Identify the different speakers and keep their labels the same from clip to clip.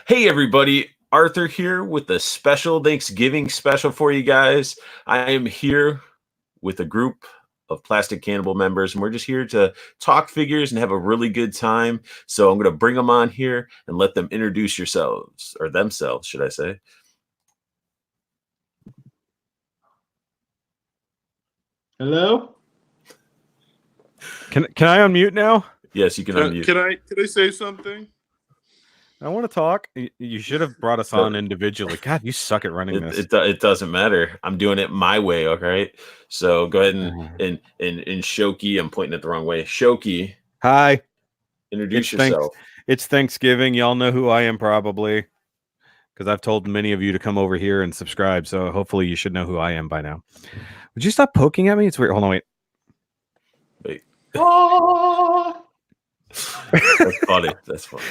Speaker 1: Hey, everybody. Arthur here with a special Thanksgiving special for you guys. I am here with a group of Plastic Cannibal members, and we're just here to talk figures and have a really good time. So I'm going to bring them on here and let them introduce yourselves, or themselves, should I say.
Speaker 2: Hello?
Speaker 3: Can I unmute now?
Speaker 1: Yes, you can unmute.
Speaker 4: Can I say something?
Speaker 3: I want to talk. You should have brought us on individually. God, you suck at running this.
Speaker 1: It doesn't matter. I'm doing it my way, okay? So go ahead and Shoki, I'm pointing it the wrong way. Shoki.
Speaker 3: Hi.
Speaker 1: Introduce yourself.
Speaker 3: It's Thanksgiving. Y'all know who I am probably, because I've told many of you to come over here and subscribe. So hopefully you should know who I am by now. Would you stop poking at me? It's weird. Hold on, wait.
Speaker 1: That's funny. That's funny.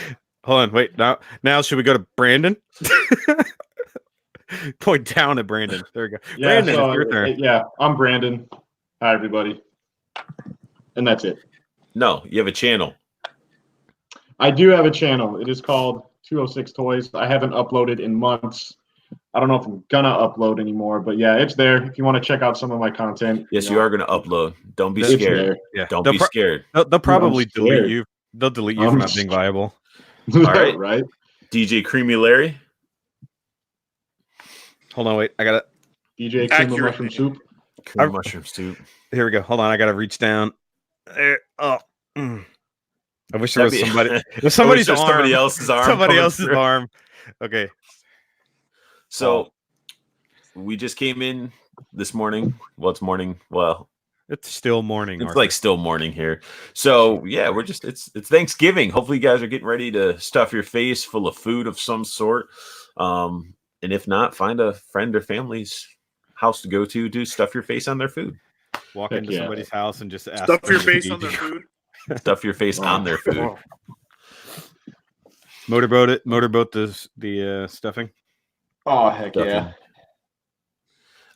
Speaker 3: Hold on, wait. Now should we go to Brandon? Point down at Brandon. There we go.
Speaker 2: Yeah,
Speaker 3: Brandon, it's your turn.
Speaker 2: Yeah, I'm Brandon. Hi, everybody. And that's it.
Speaker 1: No, you have a channel.
Speaker 2: I do have a channel. It is called 206 Toys. I haven't uploaded in months. I don't know if I'm gonna upload anymore, but yeah, it's there. If you want to check out some of my content.
Speaker 1: Yes, you are gonna upload. Don't be scared.
Speaker 3: Yeah.
Speaker 1: Don't be scared.
Speaker 3: They'll probably delete you. They'll delete you for not being viable.
Speaker 1: All right.
Speaker 2: Right.
Speaker 1: DJ Creamy Larry.
Speaker 3: Hold on, wait. I gotta
Speaker 2: DJ Cream of Mushroom Soup.
Speaker 1: Cream of Mushroom Soup.
Speaker 3: Here we go. Hold on, I gotta reach down. I wish there was somebody. There's somebody's arm.
Speaker 1: Somebody else's arm.
Speaker 3: Somebody else's arm. Okay.
Speaker 1: So we just came in this morning. Well, it's morning. Well,
Speaker 3: it's still morning.
Speaker 1: It's like still morning here. So yeah, we're just it's Thanksgiving. Hopefully you guys are getting ready to stuff your face full of food of some sort. And if not, find a friend or family's house to go to stuff your face on their food.
Speaker 3: Walk into somebody's house and just ask
Speaker 4: stuff your face on their food.
Speaker 1: Stuff your face on their food.
Speaker 3: Motorboat the stuffing.
Speaker 2: Oh heck yeah.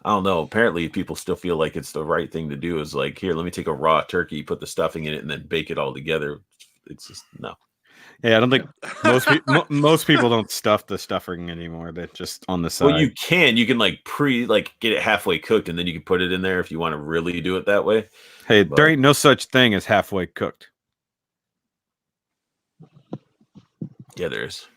Speaker 1: I don't know. Apparently, people still feel like it's the right thing to do. Is like, here, let me take a raw turkey, put the stuffing in it, and then bake it all together. It's just no.
Speaker 3: Yeah, I don't think most people don't stuff the stuffing anymore. They're just on the side.
Speaker 1: Well, you can like get it halfway cooked, and then you can put it in there if you want to really do it that way.
Speaker 3: Hey, there ain't no such thing as halfway cooked.
Speaker 1: Yeah, there is.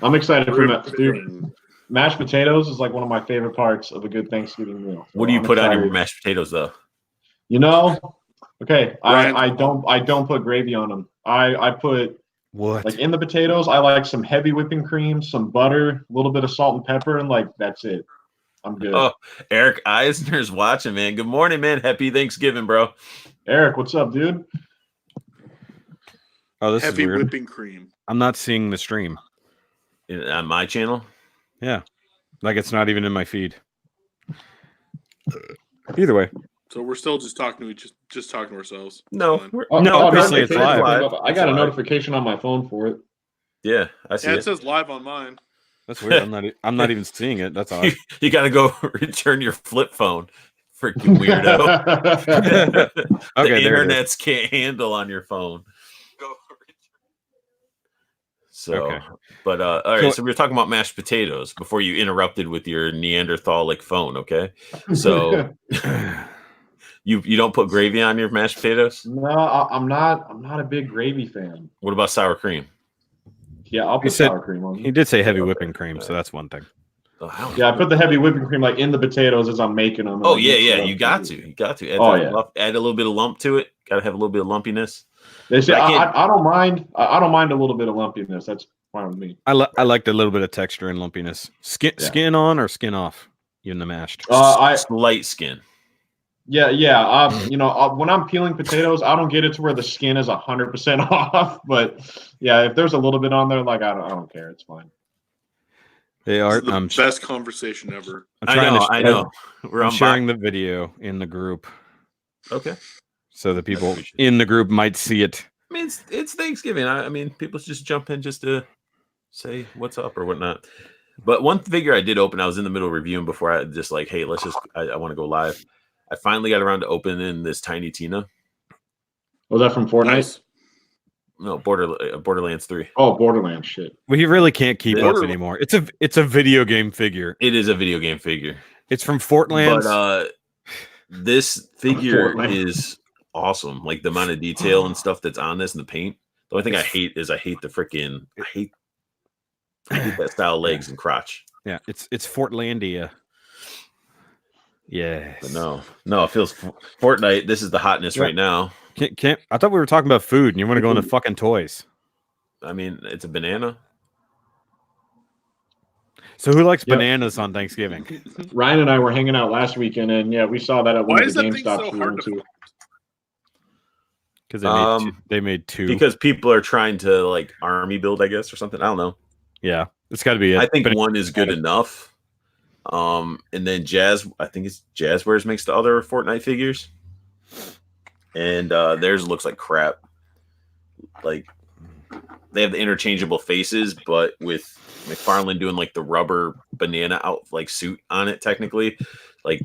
Speaker 2: I'm excited for that, dude. Mashed potatoes is like one of my favorite parts of a good Thanksgiving meal.
Speaker 1: What do you put on your mashed potatoes, though?
Speaker 2: You know, okay, I don't put gravy on them. I put like in the potatoes. I like some heavy whipping cream, some butter, a little bit of salt and pepper, and like that's it. I'm good.
Speaker 1: Oh, Eric Eisner's watching, man. Good morning, man. Happy Thanksgiving, bro.
Speaker 2: Eric, what's up, dude?
Speaker 3: Oh, this
Speaker 4: heavy
Speaker 3: is weird.
Speaker 4: Whipping cream.
Speaker 3: I'm not seeing the stream
Speaker 1: on my channel.
Speaker 3: Yeah, like it's not even in my feed. Either way,
Speaker 4: so we're still just talking to ourselves.
Speaker 1: No,
Speaker 3: obviously it's live.
Speaker 2: I got a notification on my phone for it.
Speaker 1: Yeah, I see.
Speaker 4: It says live on mine.
Speaker 3: That's weird. I'm not even seeing it. That's odd.
Speaker 1: You got to go return your flip phone, freaking weirdo. The internets can't handle on your phone. So, but all right. So we were talking about mashed potatoes before you interrupted with your Neanderthalic phone. Okay, so you don't put gravy on your mashed potatoes?
Speaker 2: No, I'm not a big gravy fan.
Speaker 1: What about sour cream?
Speaker 2: Yeah, I'll put sour cream on.
Speaker 3: He did say heavy whipping cream, so that's one thing.
Speaker 2: Yeah, I put the heavy whipping cream like in the potatoes as I'm making them.
Speaker 1: Oh yeah. You got to. Add a little bit of lump to it. Got to have a little bit of lumpiness.
Speaker 2: They say I don't mind. I don't mind a little bit of lumpiness. That's fine with me.
Speaker 3: I like the little bit of texture and lumpiness. Skin on or skin off in the mashed.
Speaker 1: Light skin.
Speaker 2: Yeah. When I'm peeling potatoes, I don't get it to where the skin is 100% off. But yeah, if there's a little bit on there, like I don't care. It's fine.
Speaker 3: They are
Speaker 4: the best conversation ever.
Speaker 1: I know.
Speaker 3: I'm sharing the video in the group.
Speaker 1: Okay.
Speaker 3: So the people in the group might see it.
Speaker 1: I mean, it's Thanksgiving. I mean, people just jump in just to say what's up or whatnot. But one figure I did open, I was in the middle of reviewing before I just like, hey, I want to go live. I finally got around to opening this Tiny Tina.
Speaker 2: Was that from Fortnite?
Speaker 1: Nice. No, Borderlands 3.
Speaker 2: Oh, Borderlands shit.
Speaker 3: Well, he really can't keep up anymore. It's a video game figure.
Speaker 1: It is a video game figure.
Speaker 3: It's from Fortlands.
Speaker 1: But this figure is awesome. Like the amount of detail and stuff that's on this and the paint. The only thing I hate is I hate that style of legs and crotch.
Speaker 3: Yeah, it's Fortlandia. Yeah.
Speaker 1: No, it feels Fortnite. This is the hotness right now.
Speaker 3: Can't. I thought we were talking about food, and you want to go into fucking toys.
Speaker 1: I mean, it's a banana.
Speaker 3: So who likes bananas on Thanksgiving?
Speaker 2: Ryan and I were hanging out last weekend, and yeah, we saw that at one of the GameStops we went to.
Speaker 3: Because they made two.
Speaker 1: Because people are trying to like army build, I guess, or something. I don't know.
Speaker 3: Yeah, it's got to be it.
Speaker 1: I think one is good enough. And then I think it's Jazzwares makes the other Fortnite figures. And theirs looks like crap. Like they have the interchangeable faces, but with McFarlane doing like the rubber banana out like suit on it, technically, like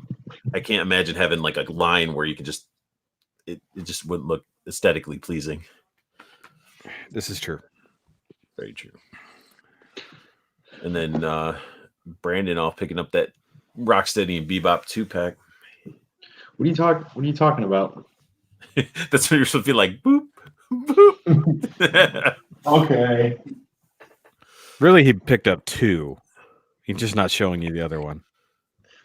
Speaker 1: I can't imagine having like a line where you could just it just wouldn't look aesthetically pleasing.
Speaker 3: This is true.
Speaker 1: Very true. And then Brandon off picking up that Rocksteady and Bebop 2-pack.
Speaker 2: What are you talking about?
Speaker 1: That's what you're supposed to be like, boop, boop.
Speaker 2: Okay.
Speaker 3: Really, he picked up two. He's just not showing you the other one.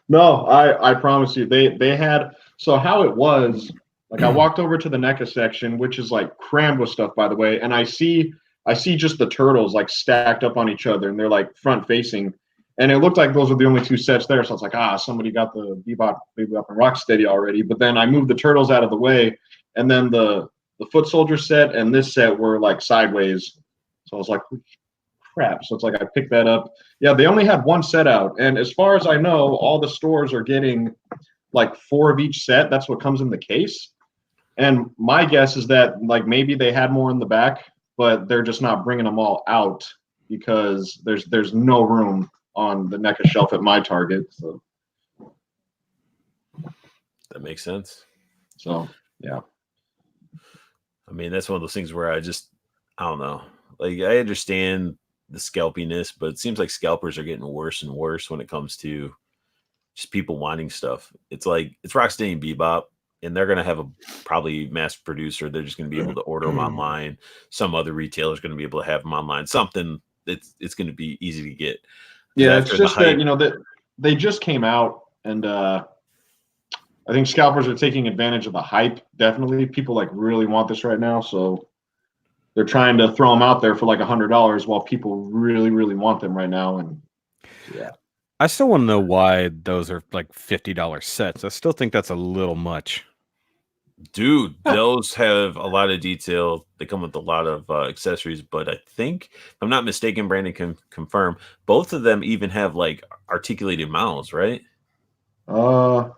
Speaker 2: No, I promise you. They had, so how it was, like I walked over to the NECA section, which is like crammed with stuff, by the way, and I see just the turtles like stacked up on each other, and they're like front facing. And it looked like those were the only two sets there. So I was like, somebody got the Bebop and Rocksteady already. But then I moved the turtles out of the way, and then the Foot Soldier set and this set were like sideways. So I was like, crap. So it's like I picked that up. Yeah, they only had one set out. And as far as I know, all the stores are getting like 4 of each set. That's what comes in the case. And my guess is that like maybe they had more in the back, but they're just not bringing them all out because there's no room on the NECA shelf at my Target. So
Speaker 1: that makes sense.
Speaker 2: So yeah.
Speaker 1: I mean, that's one of those things where I don't know. Like I understand the scalpiness, but it seems like scalpers are getting worse and worse when it comes to just people wanting stuff. It's like it's Rocksteady and Bebop, and they're gonna have a probably mass producer. They're just gonna be able to order them online. Some other retailer's gonna be able to have them online. Something it's gonna be easy to get.
Speaker 2: Yeah, it's just that that they just came out, and I think scalpers are taking advantage of the hype. Definitely, people like really want this right now, so they're trying to throw them out there for like $100 while people really, really want them right now. And yeah,
Speaker 3: I still want to know why those are like $50 sets. I still think that's a little much.
Speaker 1: Dude, those have a lot of detail. They come with a lot of accessories, but I think, if I'm not mistaken, Brandon can confirm, both of them even have like articulated mouths, right?
Speaker 2: Oh,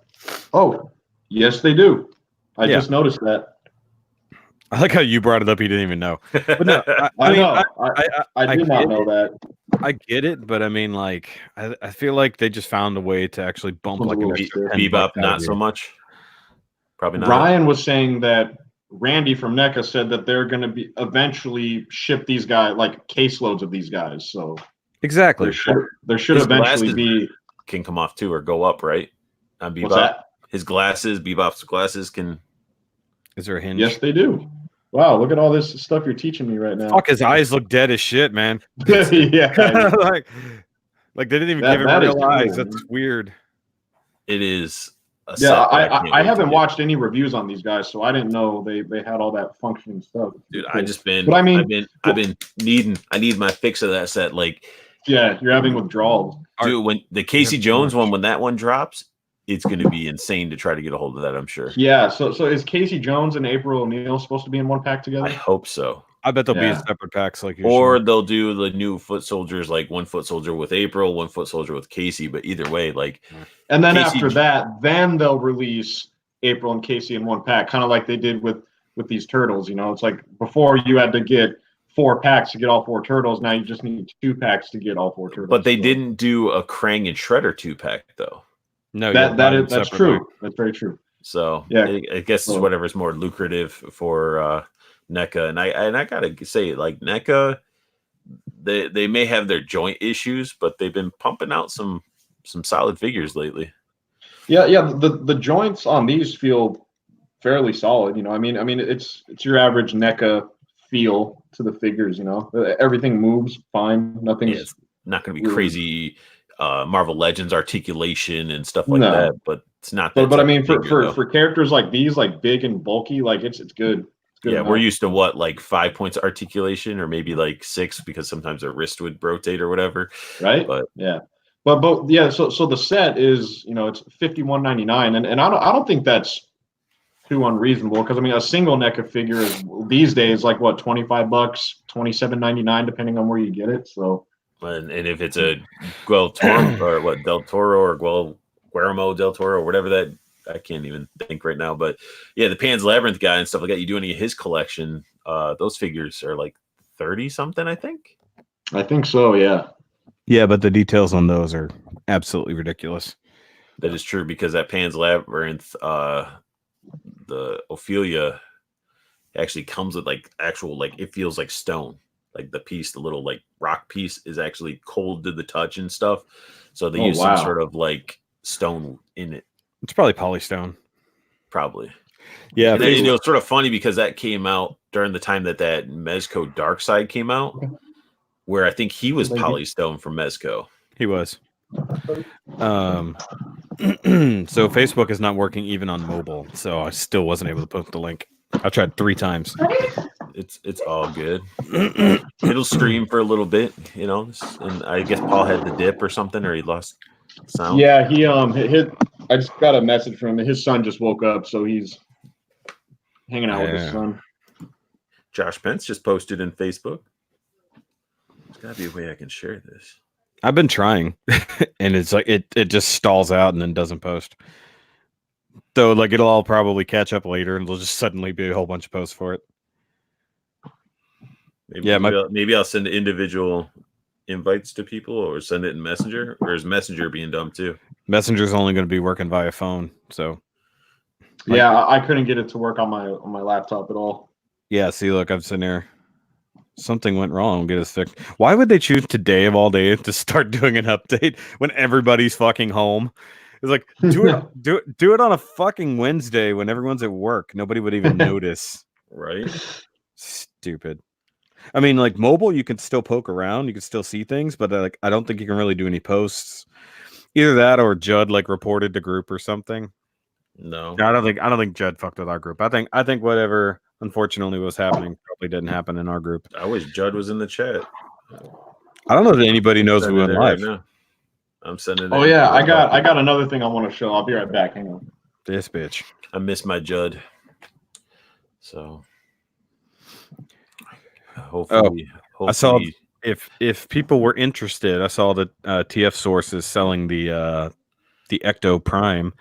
Speaker 2: yes, they do. I just noticed that.
Speaker 3: I like how you brought it up. You didn't even know. But no,
Speaker 2: I did not know that.
Speaker 3: I get it, but I mean, like, I feel like they just found a way to actually bump like an extra
Speaker 1: Bebop, not so much. Probably not.
Speaker 2: Ryan was saying that Randy from NECA said that they're going to be eventually ship these guys like caseloads of these guys. So
Speaker 3: exactly,
Speaker 2: there should eventually be
Speaker 1: can come off too or go up, right? On Bebop,
Speaker 2: what's that?
Speaker 1: His glasses, Bebop's glasses can.
Speaker 3: Is there a hinge?
Speaker 2: Yes, they do. Wow, look at all this stuff you're teaching me right now.
Speaker 3: Fuck, his eyes look dead as shit, man.
Speaker 2: Yeah,
Speaker 3: like they didn't even give him real eyes. Cool. That's weird.
Speaker 1: It is.
Speaker 2: I haven't watched any reviews on these guys, so I didn't know they had all that functioning stuff.
Speaker 1: Dude,
Speaker 2: cool.
Speaker 1: I've been needing my fix of that set. Like,
Speaker 2: yeah, you're having withdrawals.
Speaker 1: Dude, when the Casey Jones one, when that one drops, it's going to be insane to try to get a hold of that, I'm sure.
Speaker 2: Yeah, so is Casey Jones and April O'Neil supposed to be in one pack together?
Speaker 1: I hope so.
Speaker 3: I bet they'll be in separate packs, like
Speaker 1: or they'll do the new Foot Soldiers, like one Foot Soldier with April, one Foot Soldier with Casey. But either way, like,
Speaker 2: and then Casey, after that, then they'll release April and Casey in one pack, kind of like they did with these turtles. You know, it's like before you had to get 4 packs to get all 4 turtles. Now you just need 2 packs to get all 4 turtles.
Speaker 1: But they didn't do a Krang and Shredder 2-pack though.
Speaker 3: No,
Speaker 2: that's true. That's very true.
Speaker 1: So
Speaker 2: yeah,
Speaker 1: I guess it's whatever's more lucrative for NECA, and I gotta say, like NECA, they may have their joint issues, but they've been pumping out some solid figures lately.
Speaker 2: Yeah, the joints on these feel fairly solid. I mean, it's your average NECA feel to the figures. Everything moves fine. Nothing's
Speaker 1: it's not going to be
Speaker 2: weird.
Speaker 1: Crazy Marvel Legends articulation and stuff like
Speaker 2: No.
Speaker 1: that, but it's not that.
Speaker 2: But I mean,
Speaker 1: figure,
Speaker 2: for characters like these, like big and bulky, like it's good.
Speaker 1: Yeah, enough. We're used to what, like 5 points articulation, or maybe like 6, because sometimes their wrist would rotate or whatever.
Speaker 2: Right.
Speaker 1: But
Speaker 2: yeah. But yeah, so the set is, it's $51.99, and I don't think that's too unreasonable, because I mean a single NECA figure is these days like what, $25, $27.99 depending on where you get it. So
Speaker 1: and if it's a Guel Toro or what, Del Toro or Guillermo del Toro or whatever, that I can't even think right now, but yeah, the Pan's Labyrinth guy and stuff like that, you do any of his collection, those figures are like 30 something, I think
Speaker 2: so,
Speaker 3: yeah, but the details on those are absolutely ridiculous.
Speaker 1: That is true, because that Pan's Labyrinth, the Ophelia actually comes with like actual, like it feels like stone, like the piece, the little like rock piece is actually cold to the touch and stuff, so they use some sort of like stone in it.
Speaker 3: It's probably polystone.
Speaker 1: Probably.
Speaker 3: Yeah.
Speaker 1: And then, it's sort of funny because that came out during the time that Mezco Dark Side came out, where I think he was polystone from Mezco.
Speaker 3: He was. So Facebook is not working even on mobile, so I still wasn't able to post the link. I tried 3 times.
Speaker 1: It's all good. It'll stream for a little bit, and I guess Paul had the dip or something, or he lost sound.
Speaker 2: Yeah, he I just got a message from him. His son just woke up, so he's hanging out with his son.
Speaker 1: Josh Pence just posted in Facebook. There's gotta be a way I can share this.
Speaker 3: I've been trying, and it's like it just stalls out and then doesn't post. So like it'll all probably catch up later, and there'll just suddenly be a whole bunch of posts for it.
Speaker 1: Maybe I'll send individual invites to people, or send it in Messenger, or is Messenger being dumb too?
Speaker 3: Messenger's only going to be working via phone, so.
Speaker 2: Yeah, I couldn't get it to work on my laptop at all.
Speaker 3: Yeah, see, look, I'm sitting there. Something went wrong. Get us fixed. Why would they choose today of all day to start doing an update when everybody's fucking home? It's like do it on a fucking Wednesday when everyone's at work. Nobody would even notice.
Speaker 1: Right?
Speaker 3: Stupid. I mean, like mobile, you can still poke around, you can still see things, but like I don't think you can really do any posts. Either that or Judd like reported the group or something.
Speaker 1: No,
Speaker 3: I don't think Judd fucked with our group. I think whatever unfortunately was happening probably didn't happen in our group.
Speaker 1: I wish Judd was in the chat.
Speaker 3: I don't know that anybody knows we went live.
Speaker 1: Right, I'm sending it.
Speaker 2: Oh yeah, I got another thing I want to show. I'll be right back. Hang on.
Speaker 3: This bitch.
Speaker 1: I miss my Judd. So hopefully,
Speaker 3: I saw if people were interested, I saw that TF Source is selling the Ecto Prime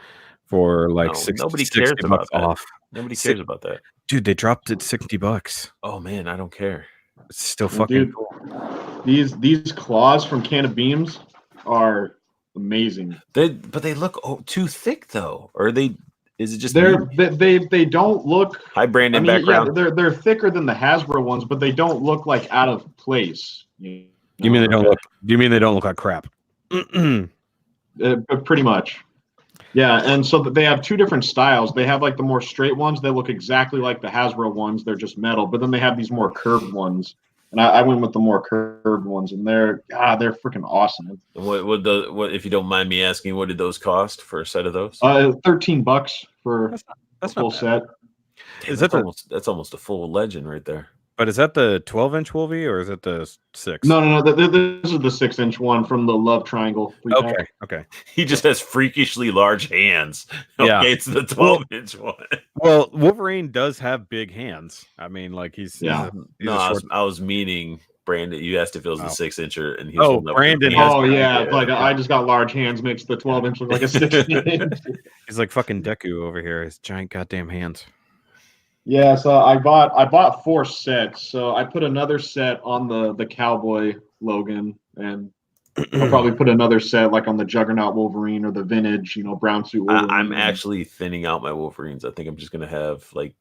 Speaker 3: for like
Speaker 1: nobody cares about that.
Speaker 3: Off.
Speaker 1: Nobody cares about that.
Speaker 3: Dude, they dropped it $60.
Speaker 1: Oh man, I don't care.
Speaker 3: It's still fucking cool.
Speaker 2: These claws from Can of Beams are amazing.
Speaker 1: But they look too thick though. Or is it just
Speaker 2: they don't look.
Speaker 1: Hi, Brandon. Background.
Speaker 2: Yeah, they're thicker than the Hasbro ones, but they don't look like out of place.
Speaker 3: You mean they don't look? Do you mean they don't look like crap?
Speaker 2: Pretty much. Yeah, and so they have 2 different styles. They have like the more straight ones. They look exactly like the Hasbro ones. They're just metal. But then they have these more curved ones. And I went with the more curved ones, and they're freaking awesome.
Speaker 1: What if you don't mind me asking, what did those cost for a set of those?
Speaker 2: $13 for a full set.
Speaker 1: Damn, that's almost a full legend right there.
Speaker 3: But is that the 12-inch Wolvie or is it the 6?
Speaker 2: No. This is the 6-inch one from the Love Triangle.
Speaker 3: Okay.
Speaker 1: He just has freakishly large hands. Okay, yeah. It's the 12-inch one.
Speaker 3: Well, Wolverine does have big hands. I mean, like he's
Speaker 1: I was meaning Brandon. You asked if it was the 6-incher, and he
Speaker 3: was Brandon.
Speaker 2: I just got large hands makes the 12-inch look like a 16-inch.
Speaker 3: He's like fucking Deku over here. His giant goddamn hands.
Speaker 2: Yeah, so I bought 4 sets. So I put another set on the Cowboy Logan, and I'll probably put another set like on the Juggernaut Wolverine or the vintage, brown suit Wolverine.
Speaker 1: I'm actually thinning out my Wolverines. I think I'm just gonna have like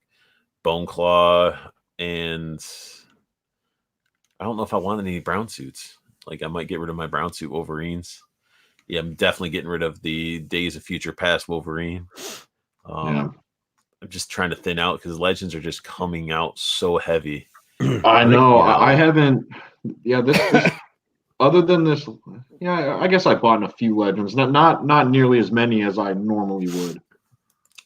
Speaker 1: Bone Claw and I don't know if I want any brown suits. Like I might get rid of my brown suit Wolverines. Yeah, I'm definitely getting rid of the Days of Future Past Wolverine. I'm just trying to thin out because Legends are just coming out so heavy.
Speaker 2: I know. I haven't. Yeah, this other than this, yeah, I guess I bought a few Legends. Not nearly as many as I normally would.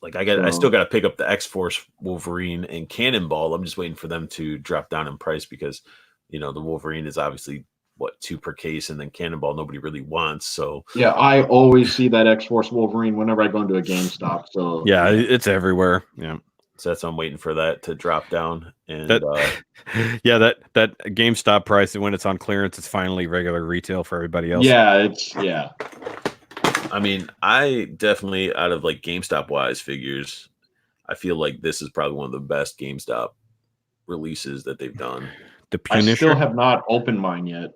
Speaker 1: Like I still got to pick up the X-Force Wolverine and Cannonball. I'm just waiting for them to drop down in price because, the Wolverine is obviously what, 2 per case, and then Cannonball nobody really wants. So
Speaker 2: yeah, I always see that X-Force Wolverine whenever I go into a GameStop. So
Speaker 3: yeah, it's everywhere. Yeah.
Speaker 1: So that's I'm waiting for that to drop down. And
Speaker 3: that GameStop price, and when it's on clearance, it's finally regular retail for everybody else.
Speaker 2: Yeah.
Speaker 1: I mean, I definitely, out of like GameStop wise figures, I feel like this is probably one of the best GameStop releases that they've done.
Speaker 3: The Punisher.
Speaker 2: I still have not opened mine yet.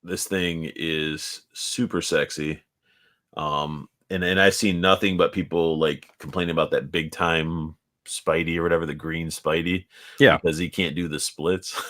Speaker 1: This thing is super sexy. And I've seen nothing but people like complaining about that big time Spidey or whatever, the green Spidey.
Speaker 3: Yeah.
Speaker 1: Because he can't do the splits.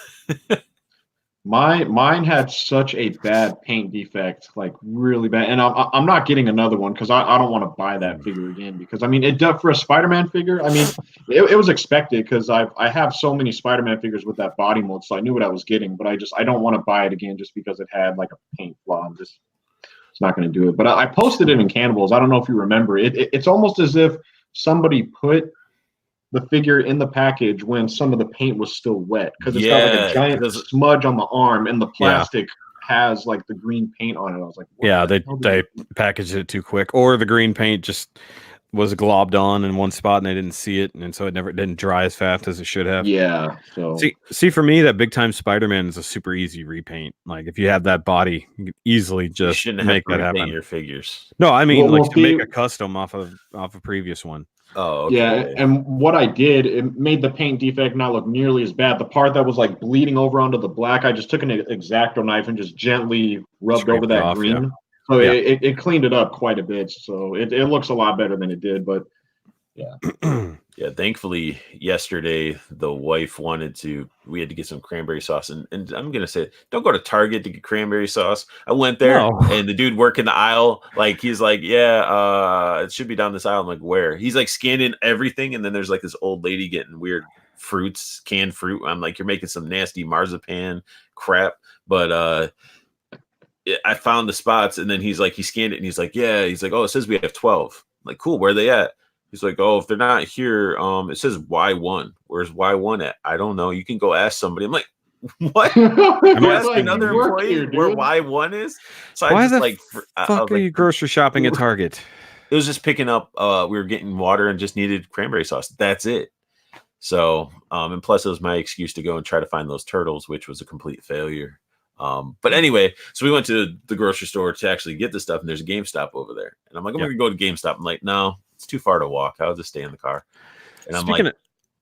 Speaker 2: Mine had such a bad paint defect, like really bad. And I'm not getting another one because I don't want to buy that figure again. Because I mean, for a Spider-Man figure, I mean, it was expected because I have so many Spider-Man figures with that body mold, so I knew what I was getting. But I don't want to buy it again just because it had like a paint flaw. It's not going to do it. But I posted it in Cannibals. I don't know if you remember it. It's almost as if somebody put the figure in the package when some of the paint was still wet because it's got like a giant smudge on the arm and the plastic has like the green paint on it. I was like,
Speaker 3: they packaged it too quick, or the green paint just was globbed on in one spot and they didn't see it, and so it didn't dry as fast as it should have.
Speaker 2: Yeah. So
Speaker 3: see for me, that big time Spider-Man is a super easy repaint. Like if you have that body, you can easily just make that happen.
Speaker 1: Your figures.
Speaker 3: No, I mean to make a custom off a previous one.
Speaker 1: Oh, okay.
Speaker 2: Yeah, and what I did, it made the paint defect not look nearly as bad. The part that was like bleeding over onto the black, I just took an X-Acto knife and just gently rubbed over that green. Yeah. So it cleaned it up quite a bit. So it looks a lot better than it did, but yeah.
Speaker 1: Yeah, thankfully yesterday the wife we had to get some cranberry sauce, and I'm gonna say, don't go to Target to get cranberry sauce. I went there and the dude working the aisle, like he's like, it should be down this aisle. I'm like, where? He's like scanning everything, and then there's like this old lady getting weird fruits, canned fruit. I'm like, you're making some nasty marzipan crap, but I found the spots, and then he scanned it, and he's like, oh, it says we have 12. I'm like, cool, where are they at? He's like, oh, if they're not here, it says Y1. Where's Y1 at? I don't know. You can go ask somebody. I'm like, what? I'm asking another employee where Y1 is. So
Speaker 3: why the fuck are you grocery shopping at Target?
Speaker 1: It was just picking up. We were getting water and just needed cranberry sauce. That's it. So, and plus it was my excuse to go and try to find those turtles, which was a complete failure. But anyway, so we went to the grocery store to actually get the stuff, and there's a GameStop over there. And I'm like, I'm going to go to GameStop. I'm like, no, it's too far to walk. I'll just stay in the car. And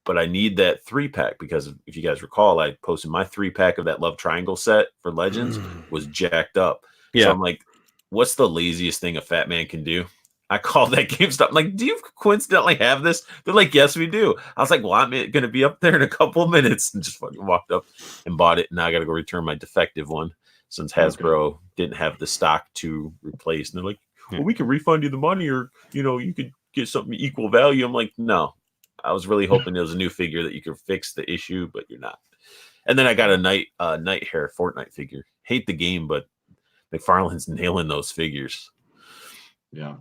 Speaker 1: but I need that 3-pack because if you guys recall, I posted my 3-pack of that Love Triangle set for Legends was jacked up. Yeah. So I'm like, what's the laziest thing a fat man can do? I called that GameStop. I'm like, do you coincidentally have this? They're like, yes, we do. I was like, well, I'm going to be up there in a couple of minutes, and just fucking walked up and bought it. And now I got to go return my defective one since Hasbro didn't have the stock to replace. And they're like, well, we can refund you the money, or, you could get something equal value. I'm like, no, I was really hoping there was a new figure that you could fix the issue, but you're not. And then I got a Night Hair Fortnite figure. Hate the game, but McFarlane's nailing those figures.
Speaker 2: Yeah.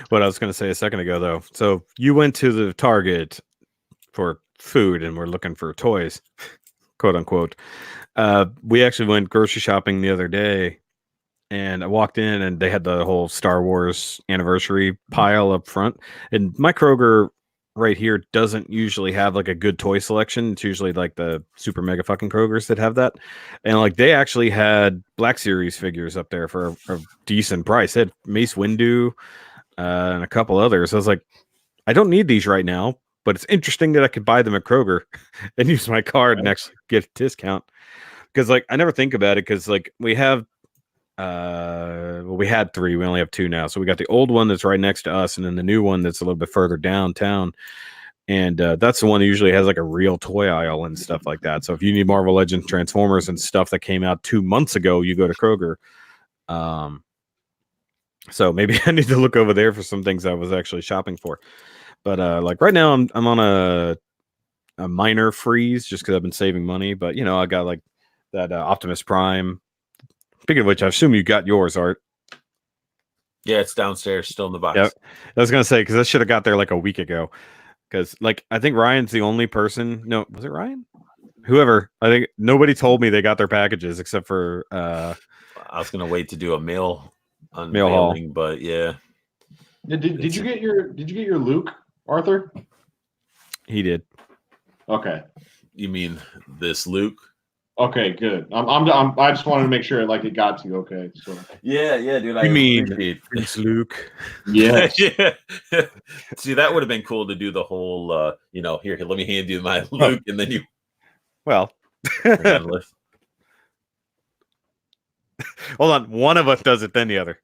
Speaker 3: What I was going to say a second ago, though. So you went to the Target for food and we're looking for toys, quote unquote. We actually went grocery shopping the other day, and I walked in and they had the whole Star Wars anniversary pile up front. And my Kroger right here doesn't usually have like a good toy selection. It's usually like the super mega fucking Krogers that have that. And like they actually had Black Series figures up there for a decent price. They had Mace Windu and a couple others. I was like, I don't need these right now, but it's interesting that I could buy them at Kroger and use my card and actually get a discount. Because like I never think about it, because like we have we had 3, we only have 2 now. So we got the old one that's right next to us, and then the new one that's a little bit further downtown. And that's the one that usually has like a real toy aisle and stuff like that. So if you need Marvel Legends Transformers and stuff that came out 2 months ago, you go to Kroger. So maybe I need to look over there for some things I was actually shopping for. But like right now, I'm on a minor freeze just because I've been saving money. But you know, I got like that Optimus Prime. Speaking of which, I assume you got yours, Art.
Speaker 1: Yeah, it's downstairs, still in the box.
Speaker 3: Yep. I was gonna say because I should have got there like a week ago. Because like I think Ryan's the only person. No, was it Ryan? Whoever. I think nobody told me they got their packages except for.
Speaker 1: I was gonna wait to do a mail
Speaker 3: haul,
Speaker 1: unveiling, but yeah.
Speaker 2: Did you get your Luke, Arthur?
Speaker 3: He did.
Speaker 2: Okay.
Speaker 1: You mean this Luke?
Speaker 2: Okay, good. I just wanted to make sure like it got to you. Okay. So.
Speaker 1: Yeah, dude.
Speaker 3: You mean Prince Luke?
Speaker 2: Yeah.
Speaker 1: Yeah. See, that would have been cool to do the whole. Here, let me hand you my Luke, and then you.
Speaker 3: Well. Hold on. One of us does it, then the other.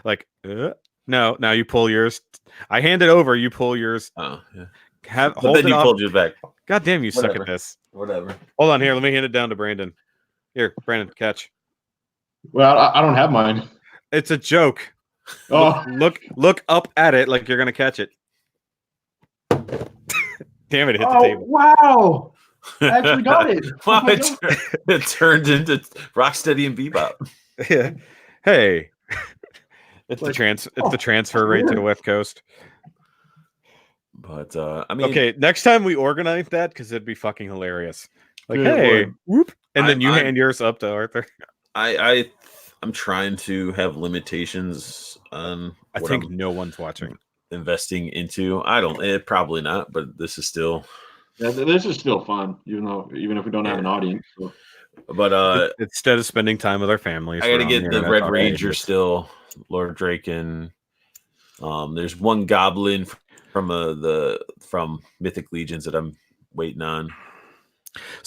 Speaker 3: Like, no. Now you pull yours. I hand it over. You pull yours.
Speaker 1: Oh, yeah.
Speaker 3: Hold
Speaker 1: then
Speaker 3: it
Speaker 1: you
Speaker 3: off.
Speaker 1: pulled yours back.
Speaker 3: God damn, you
Speaker 1: Whatever.
Speaker 3: suck at this.
Speaker 1: Whatever.
Speaker 3: Hold on here. Let me hand it down to Brandon. Here, Brandon, catch.
Speaker 2: Well, I don't have mine.
Speaker 3: It's a joke.
Speaker 2: Oh,
Speaker 3: Look up at it like you're gonna catch it. Damn it! It hit the table.
Speaker 2: Wow! I actually got it.
Speaker 1: Wow, it turned into Rocksteady and Bebop.
Speaker 3: Yeah. Hey, it's the transfer rate to the West Coast.
Speaker 1: But I mean,
Speaker 3: okay, next time we organize that because it'd be fucking hilarious. Like, hey, whoop, and then you hand yours up to Arthur.
Speaker 1: I'm trying to have limitations on.
Speaker 3: I think no one's watching.
Speaker 1: Investing into. I don't. Probably not. But this is still.
Speaker 2: Yeah, this is still fun, even if we don't have an audience. So.
Speaker 1: But
Speaker 3: instead of spending time with our families,
Speaker 1: I got to get the Red Ranger still, Lord Drake, and there's one Goblin from Mythic Legions that I'm waiting on.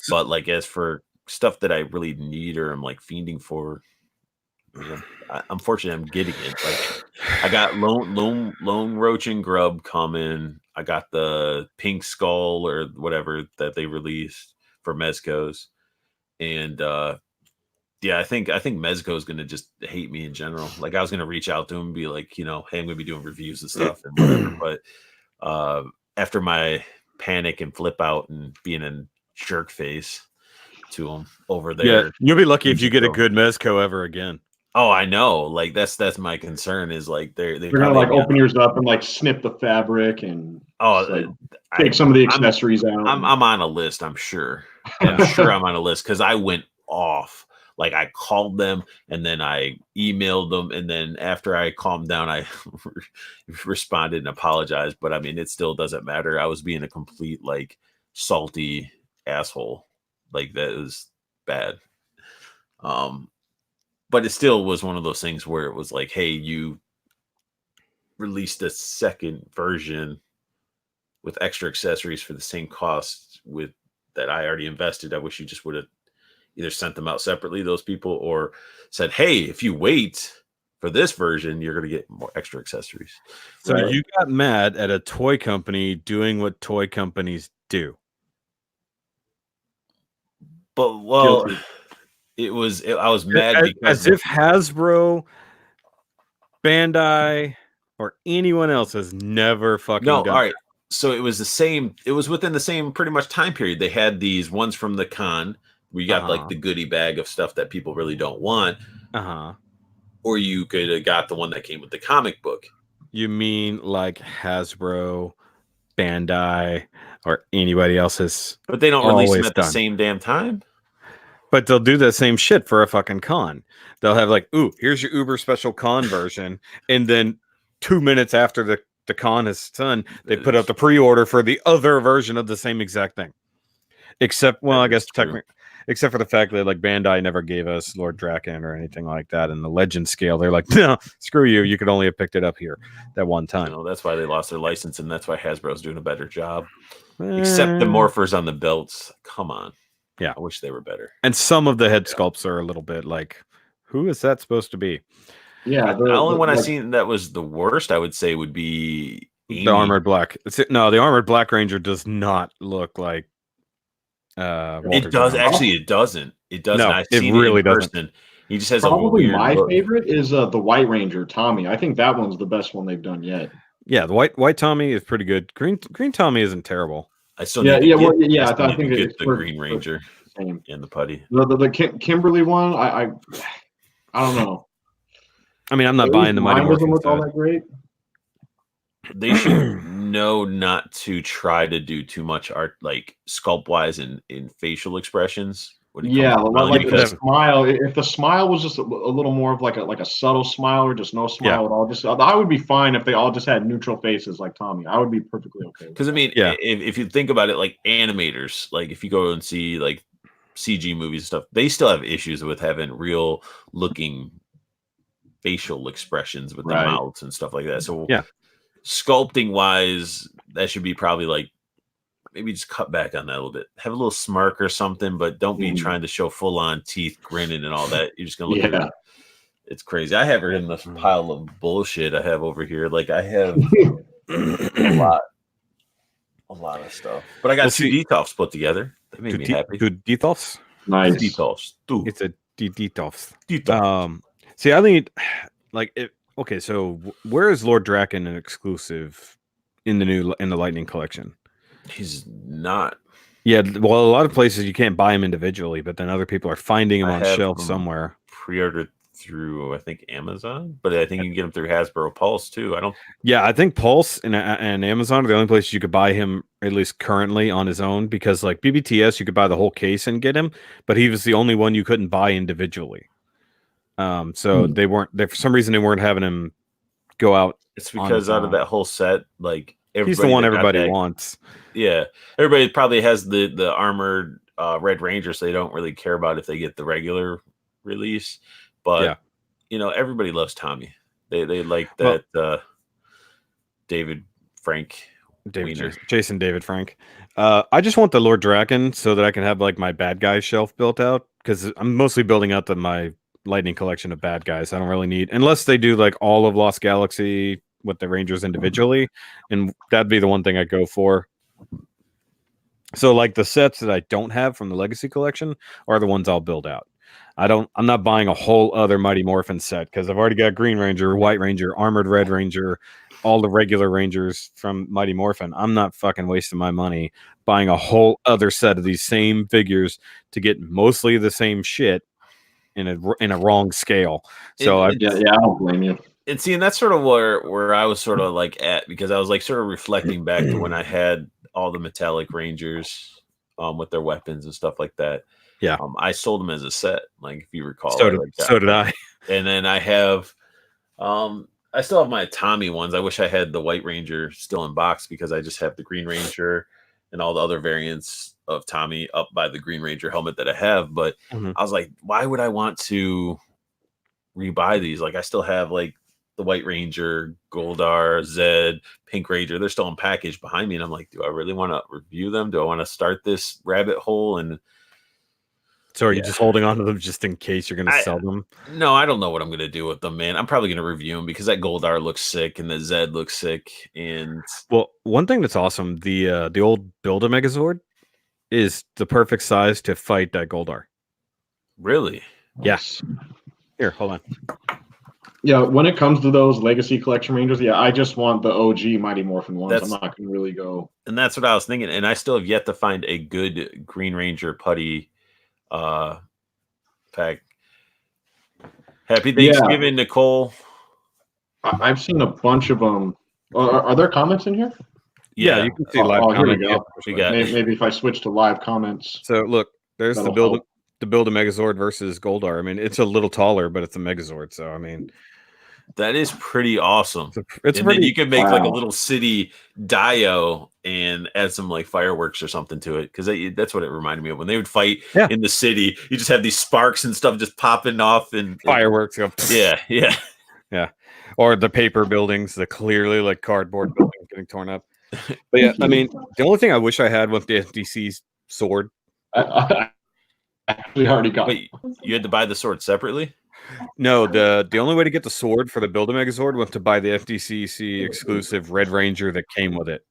Speaker 1: But like as for stuff that I really need or I'm like fiending for, unfortunately I'm getting it. Like I got Lone Roach and Grub coming. I got the Pink Skull or whatever that they released for Mezco's, and yeah, I think Mezco is gonna just hate me in general. Like I was gonna reach out to him and be like, hey, I'm gonna be doing reviews and stuff and whatever, but after my panic and flip out and being a jerk face to him over there.
Speaker 3: Yeah, you'll be lucky if you get a good Mezco ever again.
Speaker 1: Oh, I know. Like that's my concern is like they're
Speaker 2: gonna like open yours up and like snip the fabric and take some of the accessories out.
Speaker 1: I'm on a list. I'm sure. I'm on a list because I went off. Like I called them and then I emailed them and then after I calmed down, I responded and apologized. But I mean, it still doesn't matter. I was being a complete like salty asshole. Like that is bad. But it still was one of those things where it was like, hey, you released a second version with extra accessories for the same cost with that I already invested. I wish you just would have either sent them out separately, those people, or said, hey, if you wait for this version, you're going to get more extra accessories.
Speaker 3: So you got mad at a toy company doing what toy companies do.
Speaker 1: But, well, I was mad because
Speaker 3: as if Hasbro, Bandai, or anyone else has never fucking done
Speaker 1: all right. So it was within the same pretty much time period. They had these ones from the con where you got like the goodie bag of stuff that people really don't want. Or you could have got the one that came with the comic book.
Speaker 3: You mean like Hasbro, Bandai, or anybody else's?
Speaker 1: But they don't release them at the same damn time.
Speaker 3: But they'll do the same shit for a fucking con. They'll have like, ooh, here's your Uber special con version. And then 2 minutes after the con is done, they put out the pre-order for the other version of the same exact thing. Except, well, I guess technically, except for the fact that like Bandai never gave us Lord Draken or anything like that in the Legend scale. They're like, no, screw you. You could only have picked it up here that one time.
Speaker 1: That's why they lost their license, and that's why Hasbro's doing a better job. Except the morphers on the belts. Come on.
Speaker 3: Yeah.
Speaker 1: I wish they were better.
Speaker 3: And some of the head sculpts are a little bit like, who is that supposed to be?
Speaker 2: Yeah.
Speaker 1: The only one I've seen that was the worst, I would say, would be
Speaker 3: The armored black. No, the armored black ranger does not look like. Walter
Speaker 1: It does
Speaker 3: Jones.
Speaker 1: actually. It doesn't. It doesn't.
Speaker 3: No,
Speaker 1: I've
Speaker 3: it
Speaker 1: seen
Speaker 3: really
Speaker 1: it in
Speaker 3: doesn't.
Speaker 1: person. He just has
Speaker 2: Probably
Speaker 1: a weird
Speaker 2: my
Speaker 1: look.
Speaker 2: favorite is the White Ranger, Tommy. I think that one's the best one they've done yet.
Speaker 3: Yeah, the white Tommy is pretty good. Green Tommy isn't terrible.
Speaker 1: I still need to get,
Speaker 2: I think
Speaker 1: get
Speaker 2: it's
Speaker 1: the Green Ranger
Speaker 2: same.
Speaker 1: and the putty.
Speaker 2: The Kimberly one, I don't know.
Speaker 3: I mean, I'm not buying the Mighty
Speaker 2: Mine doesn't
Speaker 3: Morphin
Speaker 2: look all
Speaker 3: set.
Speaker 2: that great.
Speaker 1: They should know not to try to do too much art, like sculpt wise and in facial expressions.
Speaker 2: Yeah, like
Speaker 1: because
Speaker 2: the smile. If the smile was just a little more of like a subtle smile or just no smile at all, just I would be fine if they all just had neutral faces like Tommy. I would be perfectly okay.
Speaker 1: Because I mean, if you think about it, like animators, like if you go and see like CG movies and stuff, they still have issues with having real looking facial expressions with the mouths and stuff like that. So sculpting wise, that should be probably like maybe just cut back on that a little bit. Have a little smirk or something, but don't be trying to show full on teeth grinning and all that. You're just gonna look at it. It's crazy. I have her in this pile of bullshit I have over here. Like I have a lot of stuff. But I got two Detolfs put together. That made me happy.
Speaker 3: Two Detolfs?
Speaker 2: Nice.
Speaker 1: Detolfs.
Speaker 3: It's a Detolfs.
Speaker 1: Detolfs.
Speaker 3: I need like it. Okay, so where is Lord Draken an exclusive in the Lightning Collection?
Speaker 1: He's not.
Speaker 3: Yeah, well, a lot of places you can't buy him individually, but then other people are finding him on shelves somewhere.
Speaker 1: Pre-ordered through, I think, Amazon, but I think you can get him through Hasbro Pulse too.
Speaker 3: I think Pulse and Amazon are the only places you could buy him, at least currently, on his own, because like BBTS, you could buy the whole case and get him, but he was the only one you couldn't buy individually. So they weren't. For some reason, they weren't having him go out.
Speaker 1: It's because out of that whole set, like
Speaker 3: he's the one everybody wants.
Speaker 1: Yeah, everybody probably has the armored Red Ranger, so they don't really care about if they get the regular release. But everybody loves Tommy. They like that
Speaker 3: Jason David Frank. I just want the Lord Draken so that I can have like my bad guy shelf built out, because I'm mostly building out my Lightning collection of bad guys. I don't really need, unless they do like all of Lost Galaxy with the Rangers individually, and that'd be the one thing I go for. So like the sets that I don't have from the Legacy collection are the ones I'll build out. I'm not buying a whole other Mighty Morphin set, because I've already got Green Ranger, White Ranger, Armored Red Ranger, all the regular Rangers from Mighty Morphin. I'm not fucking wasting my money buying a whole other set of these same figures to get mostly the same shit in a wrong scale. So
Speaker 2: I don't blame you.
Speaker 1: And see, and that's sort of where I was sort of like at, because I was like sort of reflecting back to when I had all the metallic Rangers with their weapons and stuff like that.
Speaker 3: Yeah,
Speaker 1: I sold them as a set, like if you recall.
Speaker 3: So did I.
Speaker 1: And then I have, I still have my Tommy ones. I wish I had the White Ranger still in box, because I just have the Green Ranger and all the other variants of Tommy up by the Green Ranger helmet that I have. But I was like, why would I want to rebuy these? Like I still have like the White Ranger, Goldar, Zed, Pink Ranger. They're still in package behind me. And I'm like, do I really want to review them? Do I want to start this rabbit hole? And
Speaker 3: so are you just holding on to them just in case you're going to sell them?
Speaker 1: No, I don't know what I'm going to do with them, man. I'm probably going to review them, because that Goldar looks sick and the Zed looks sick. And
Speaker 3: well, one thing that's awesome, the old Build-A-Megazord is the perfect size to fight that Goldar.
Speaker 1: Really?
Speaker 3: Yes. Here, hold on.
Speaker 2: Yeah, when it comes to those Legacy Collection Rangers, I just want the OG Mighty Morphin ones. I'm not going to really go.
Speaker 1: And that's what I was thinking. And I still have yet to find a good Green Ranger putty pack. Happy Thanksgiving, Nicole.
Speaker 2: I've seen a bunch of them. Are there comments in here?
Speaker 3: Yeah, you can see live comments.
Speaker 2: Maybe if I switch to live comments.
Speaker 3: So look, there's the Build-A-Megazord versus Goldar. I mean, it's a little taller, but it's a Megazord. So I mean,
Speaker 1: that is pretty awesome.
Speaker 3: It's
Speaker 1: and then you could make like a little city dio and add some like fireworks or something to it, because that's what it reminded me of when they would fight in the city. You just have these sparks and stuff just popping off and
Speaker 3: fireworks.
Speaker 1: Yeah.
Speaker 3: Or the paper buildings, the clearly like cardboard buildings getting torn up. But yeah, I mean, the only thing I wish I had with the FDC's sword.
Speaker 2: I actually already got.
Speaker 1: Wait, you had to buy the sword separately?
Speaker 3: No, the only way to get the sword for the Build a Megazord was to buy the FDCC exclusive Red Ranger that came with it.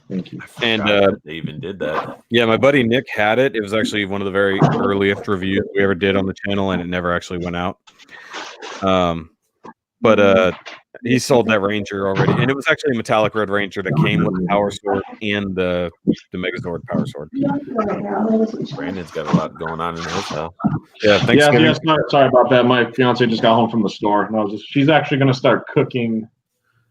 Speaker 2: Thank you.
Speaker 3: And
Speaker 1: they even did that.
Speaker 3: Yeah, my buddy Nick had it. It was actually one of the very earliest reviews we ever did on the channel, and it never actually went out. But he sold that Ranger already, and it was actually a metallic Red Ranger that came with the Power Sword and the Megazord Power Sword.
Speaker 1: Brandon's got a lot going on in his house.
Speaker 3: Yeah, Thanksgiving.
Speaker 2: Sorry about that. My fiance just got home from the store, and she's actually going to start cooking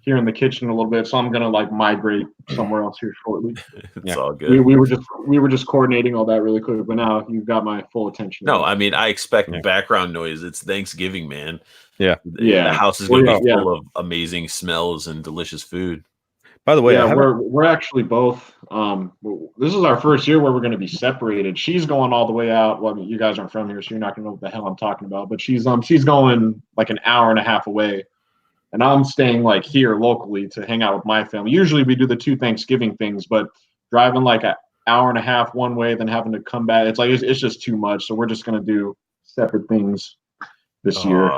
Speaker 2: here in the kitchen a little bit, so I'm going to like migrate somewhere else here shortly.
Speaker 1: It's all good.
Speaker 2: We were just coordinating all that really quick, but now you've got my full attention.
Speaker 1: No, I mean I expect background noise. It's Thanksgiving, man.
Speaker 3: Yeah.
Speaker 1: The house is going to be full of amazing smells and delicious food.
Speaker 3: By the way,
Speaker 2: we're actually both. This is our first year where we're going to be separated. She's going all the way out. Well, I mean, you guys aren't from here, so you're not going to know what the hell I'm talking about. But she's going like an hour and a half away, and I'm staying like here locally to hang out with my family. Usually we do the 2 Thanksgiving things, but driving like an hour and a half one way, then having to come back, it's just too much. So we're just going to do separate things this year.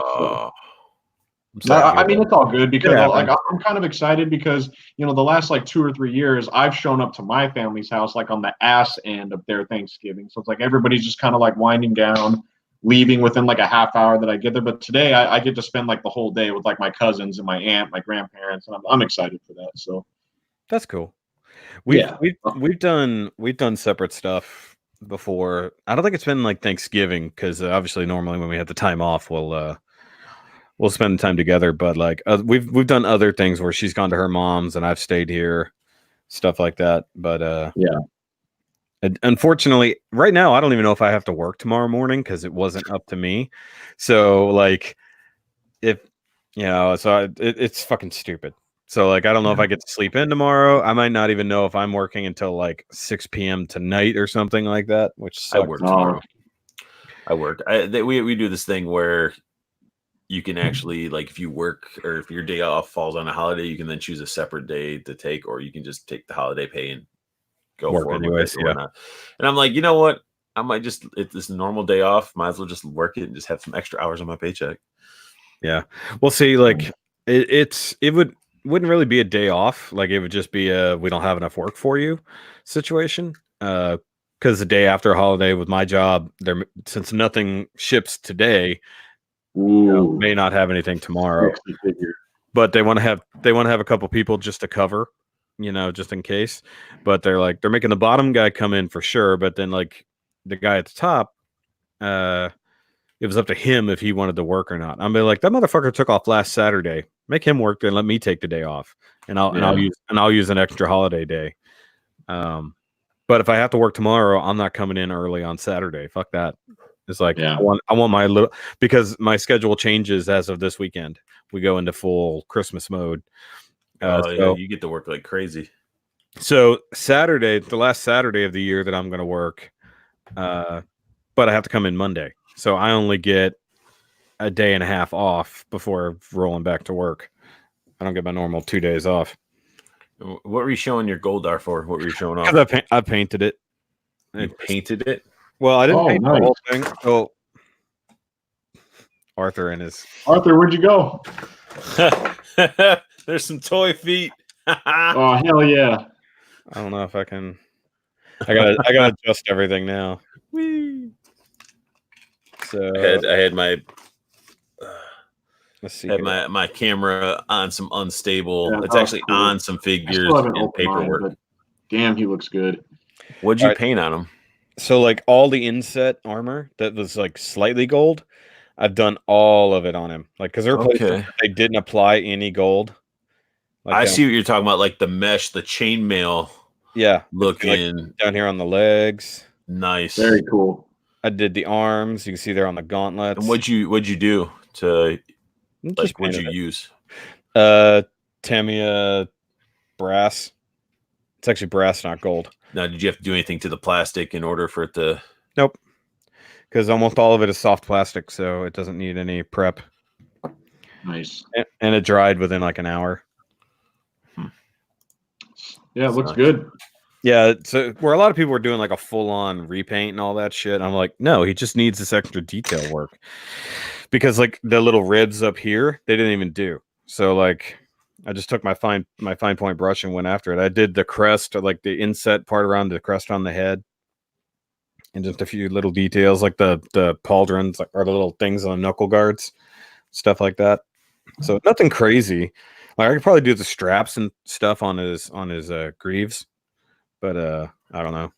Speaker 2: So. I mean, it's all good because I'm kind of excited because, the last like 2 or 3 years, I've shown up to my family's house like on the ass end of their Thanksgiving. So it's like everybody's just kind of like winding down, leaving within like a half hour that I get there. But today I get to spend like the whole day with like my cousins and my aunt, my grandparents, and I'm excited for that. So
Speaker 3: that's cool. We've done separate stuff before. I don't think it's been like Thanksgiving because obviously normally when we have the time off, we'll spend time together. But like we've done other things where she's gone to her mom's and I've stayed here, stuff like that. But unfortunately, right now I don't even know if I have to work tomorrow morning because it wasn't up to me. So like, it's fucking stupid. So like, I don't know if I get to sleep in tomorrow. I might not even know if I'm working until like 6 p.m. tonight or something like that. Which sucks.
Speaker 1: I work tomorrow. I work. We do this thing where you can actually, like, if you work or if your day off falls on a holiday, you can then choose a separate day to take, or you can just take the holiday pay and go
Speaker 3: work
Speaker 1: forward
Speaker 3: anyways.
Speaker 1: with it or whatnot. And I'm like, you know what? I might just, it's this normal day off. Might as well just work it and just have some extra hours on my paycheck.
Speaker 3: Yeah. Well, see, like it wouldn't really be a day off. Like it would just be a we don't have enough work for you situation. Because the day after a holiday with my job, since nothing ships today, may not have anything tomorrow. But they want to have a couple people just to cover, just in case. But they're making the bottom guy come in for sure. But then like the guy at the top, it was up to him if he wanted to work or not. I'm like, that motherfucker took off last Saturday. Make him work, then let me take the day off, and I'll use an extra holiday day. But if I have to work tomorrow, I'm not coming in early on Saturday. Fuck that. It's like I want my little, because my schedule changes as of this weekend. We go into full Christmas mode.
Speaker 1: So you get to work like crazy.
Speaker 3: So Saturday, the last Saturday of the year that I'm going to work, but I have to come in Monday. So I only get a day and a half off before rolling back to work. I don't get my normal 2 days off.
Speaker 1: What were you showing your gold R for? What were you showing off?
Speaker 3: I painted it.
Speaker 1: You painted it?
Speaker 3: Well, I didn't paint the whole thing. Oh, Arthur,
Speaker 2: where'd you go?
Speaker 1: There's some toy feet.
Speaker 2: Oh, hell yeah.
Speaker 3: I don't know if I can. I gotta adjust everything now. Whee. So
Speaker 1: I had my
Speaker 3: let's see.
Speaker 1: My camera on some unstable. It's actually cool. On some figures and paperwork.
Speaker 2: But damn, he looks good.
Speaker 1: What'd you paint on him?
Speaker 3: So like all the inset armor that was like slightly gold, I've done all of it on him. Like because there are places they didn't apply any gold. Like
Speaker 1: I see what you're talking about, like the mesh, the chainmail.
Speaker 3: Yeah,
Speaker 1: looking
Speaker 3: like down here on the legs.
Speaker 1: Nice,
Speaker 2: very cool.
Speaker 3: I did the arms. You can see there on the gauntlets.
Speaker 1: And what'd you do to like? What'd you use?
Speaker 3: Tamiya brass. It's actually brass, not gold.
Speaker 1: Now, did you have to do anything to the plastic in order for it to?
Speaker 3: Nope, because almost all of it is soft plastic, so it doesn't need any prep.
Speaker 2: Nice.
Speaker 3: And it dried within like an hour.
Speaker 2: Yeah, it looks good.
Speaker 3: Yeah, so where a lot of people were doing like a full-on repaint and all that shit, I'm like, no, he just needs this extra detail work because like the little ribs up here, they didn't even do. So like, I just took my fine point brush and went after it. I did the crest, or like the inset part around the crest on the head, and just a few little details like the pauldrons or the little things on the knuckle guards, stuff like that. So nothing crazy. Like I could probably do the straps and stuff on his greaves. But I don't know.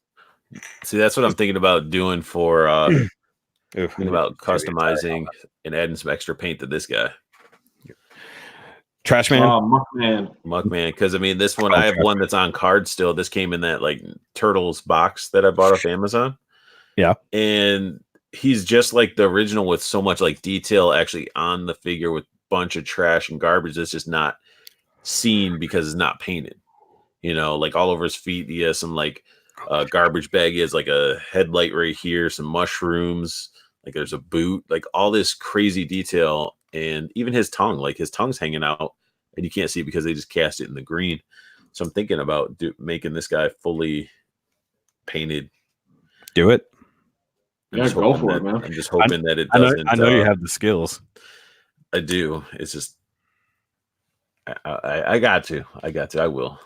Speaker 1: See, that's what I'm thinking about doing for thinking about customizing and adding some extra paint to this guy.
Speaker 3: Trash Man.
Speaker 1: Muckman. Because I mean, this one I have one that's on card still. This came in that like Turtles box that I bought off Amazon.
Speaker 3: Yeah.
Speaker 1: And he's just like the original with so much like detail actually on the figure with a bunch of trash and garbage that's just not seen because it's not painted. You know, like all over his feet, he has some like garbage bag. He has like a headlight right here, some mushrooms, like there's a boot, like all this crazy detail. And even his tongue, like his tongue's hanging out and you can't see it because they just cast it in the green. So I'm thinking about making this guy fully painted.
Speaker 3: Do it.
Speaker 2: Yeah, go for it, man.
Speaker 1: I'm just hoping that it doesn't.
Speaker 3: I know you have the skills.
Speaker 1: I do. It's just, I got to. I will.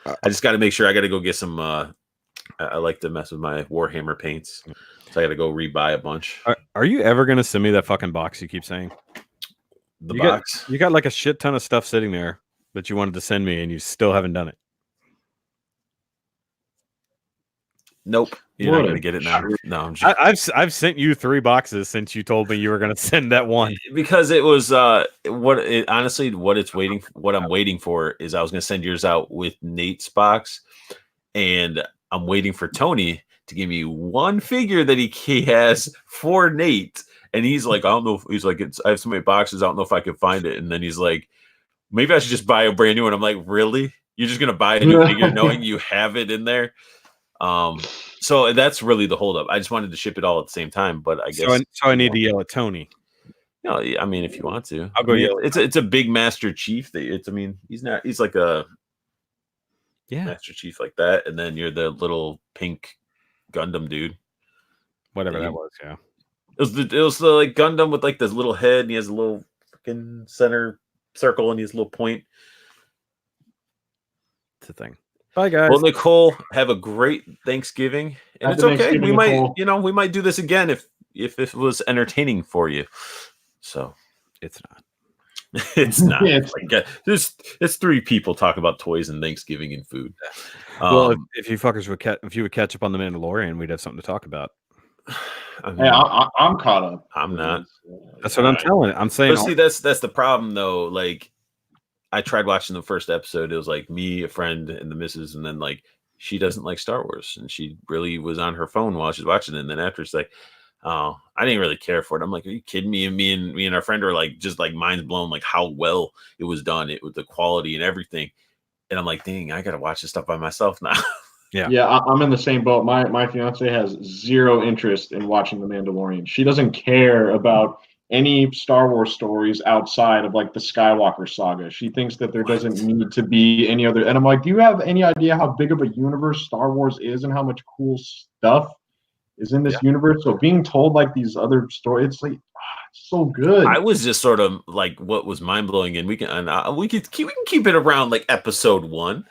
Speaker 1: I just got to make sure. I got to go get some. I like to mess with my Warhammer paints, so I got to go rebuy a bunch.
Speaker 3: Are you ever gonna send me that fucking box you keep saying?
Speaker 1: The box.
Speaker 3: You got like a shit ton of stuff sitting there that you wanted to send me, and you still haven't done it.
Speaker 1: Nope. You're not gonna get it now. No, I'm
Speaker 3: just... I've sent you 3 boxes since you told me you were gonna send that one
Speaker 1: because it was honestly what I'm waiting for is I was gonna send yours out with Nate's box, and I'm waiting for Tony to give me one figure that he has for Nate, and he's like, I don't know. He's like, I have so many boxes, I don't know if I can find it, and then he's like, maybe I should just buy a brand new one. I'm like, really? You're just gonna buy a new figure knowing you have it in there? So that's really the holdup. I just wanted to ship it all at the same time, but I guess
Speaker 3: so I need to yell at Tony.
Speaker 1: No, I mean, if you want to,
Speaker 3: I'll go yell.
Speaker 1: It's a big Master Chief. He's like a Master Chief like that, and then you're the little pink Gundam dude,
Speaker 3: whatever that was. Yeah,
Speaker 1: it was the like Gundam with like this little head, and he has a little freaking center circle, and he has a little point.
Speaker 3: It's a thing. Bye, guys.
Speaker 1: Well, Nicole, have a great Thanksgiving, and it's okay. We might do this again if it was entertaining for you. So
Speaker 3: it's not.
Speaker 1: It's not. It's 3 people talk about toys and Thanksgiving and food.
Speaker 3: Well, if you fuckers would catch up on the Mandalorian, we'd have something to talk about.
Speaker 2: I mean, I'm caught up.
Speaker 1: I'm not.
Speaker 3: That's what I'm telling you. I'm saying.
Speaker 1: But see, that's the problem though. Like, I tried watching the first episode. It was like me, a friend, and the missus, and then like she doesn't like Star Wars, and she really was on her phone while she's watching it. And then after it's like, oh, I didn't really care for it. I'm like, are you kidding me? And me and our friend are like, just like minds blown, like how well it was done, it with the quality and everything. And I'm like, dang, I gotta watch this stuff by myself now.
Speaker 2: Yeah, I'm in the same boat. My fiance has 0 interest in watching The Mandalorian. She doesn't care about any Star Wars stories outside of like the Skywalker saga. She thinks that there doesn't need to be any other. And I'm like, do you have any idea how big of a universe Star Wars is and how much cool stuff is in this universe? So being told like these other stories, it's like so good.
Speaker 1: I was just sort of like, what was mind blowing, and we can keep it around like episode 1.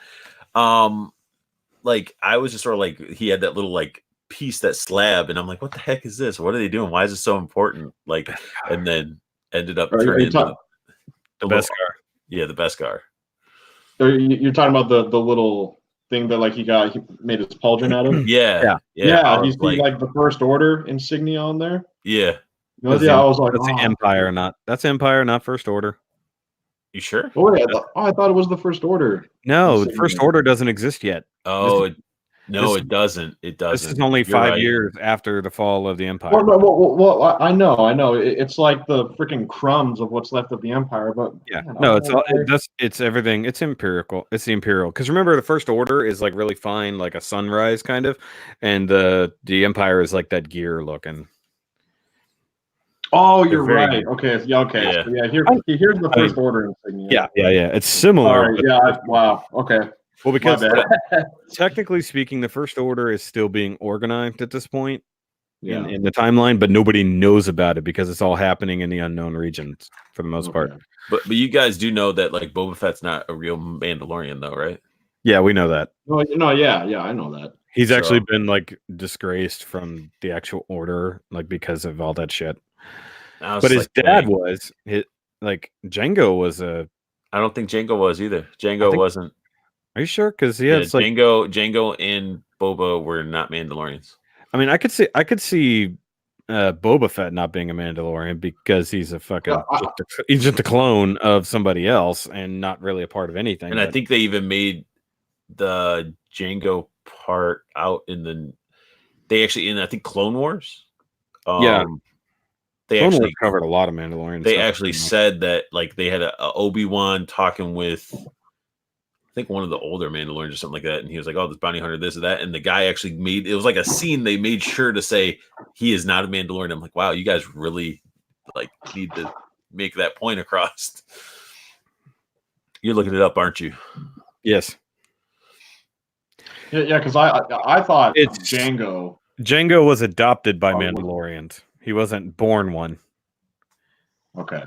Speaker 1: Like I was just sort of like, he had that little like piece, that slab, and I'm like, what the heck is this? What are they doing? Why is it so important? Like, and then ended up turning into the Beskar. Yeah, the Beskar.
Speaker 2: You're talking about the little thing that like he made his pauldron out of.
Speaker 1: Yeah.
Speaker 2: You see like the First Order insignia on there.
Speaker 1: Yeah.
Speaker 2: I was like,
Speaker 3: that's the Empire, that's Empire, not First Order.
Speaker 1: You sure?
Speaker 2: Oh yeah, I thought it was the First Order.
Speaker 3: No, the First Order doesn't exist yet.
Speaker 1: Oh, it doesn't. It doesn't.
Speaker 3: This is only 5 years after the fall of the Empire.
Speaker 2: Well, I know. It's like the freaking crumbs of what's left of the Empire, but
Speaker 3: it's everything. It's empirical. It's the Imperial. Because remember, the First Order is like really fine, like a sunrise kind of, and the Empire is like that gear looking.
Speaker 2: Oh, you're right. Okay. Yeah. So, here's the First Order insignia.
Speaker 3: Yeah. It's similar.
Speaker 2: Right, wow. Okay.
Speaker 3: Well, because technically speaking, the First Order is still being organized at this point in the timeline, but nobody knows about it because it's all happening in the unknown regions for the most part.
Speaker 1: But you guys do know that like Boba Fett's not a real Mandalorian, though, right?
Speaker 3: Yeah, we know that.
Speaker 2: No, yeah, I know that.
Speaker 3: He's actually been like disgraced from the actual order, like because of all that shit. But his dad was like Jango was a.
Speaker 1: I don't think Jango was either. Jango wasn't.
Speaker 3: Are you sure? Because
Speaker 1: Jango and Boba were not Mandalorians.
Speaker 3: I mean, I could see Boba Fett not being a Mandalorian because he's a fucking he's just a clone of somebody else and not really a part of anything.
Speaker 1: And I think they even made the Jango part out in I think Clone Wars. They
Speaker 3: Clone
Speaker 1: actually
Speaker 3: Wars covered a lot of Mandalorians.
Speaker 1: They actually said that like they had a Obi-Wan talking with I think one of the older Mandalorians or something like that, and he was like, "Oh, this bounty hunter, this or that," and the guy actually made it was like a scene. They made sure to say he is not a Mandalorian. I'm like, wow, you guys really like need to make that point across. You're looking it up, aren't you?
Speaker 3: Yes.
Speaker 2: Yeah, because I thought it's Jango.
Speaker 3: Jango was adopted by Mandalorians. He wasn't born one.
Speaker 2: Okay.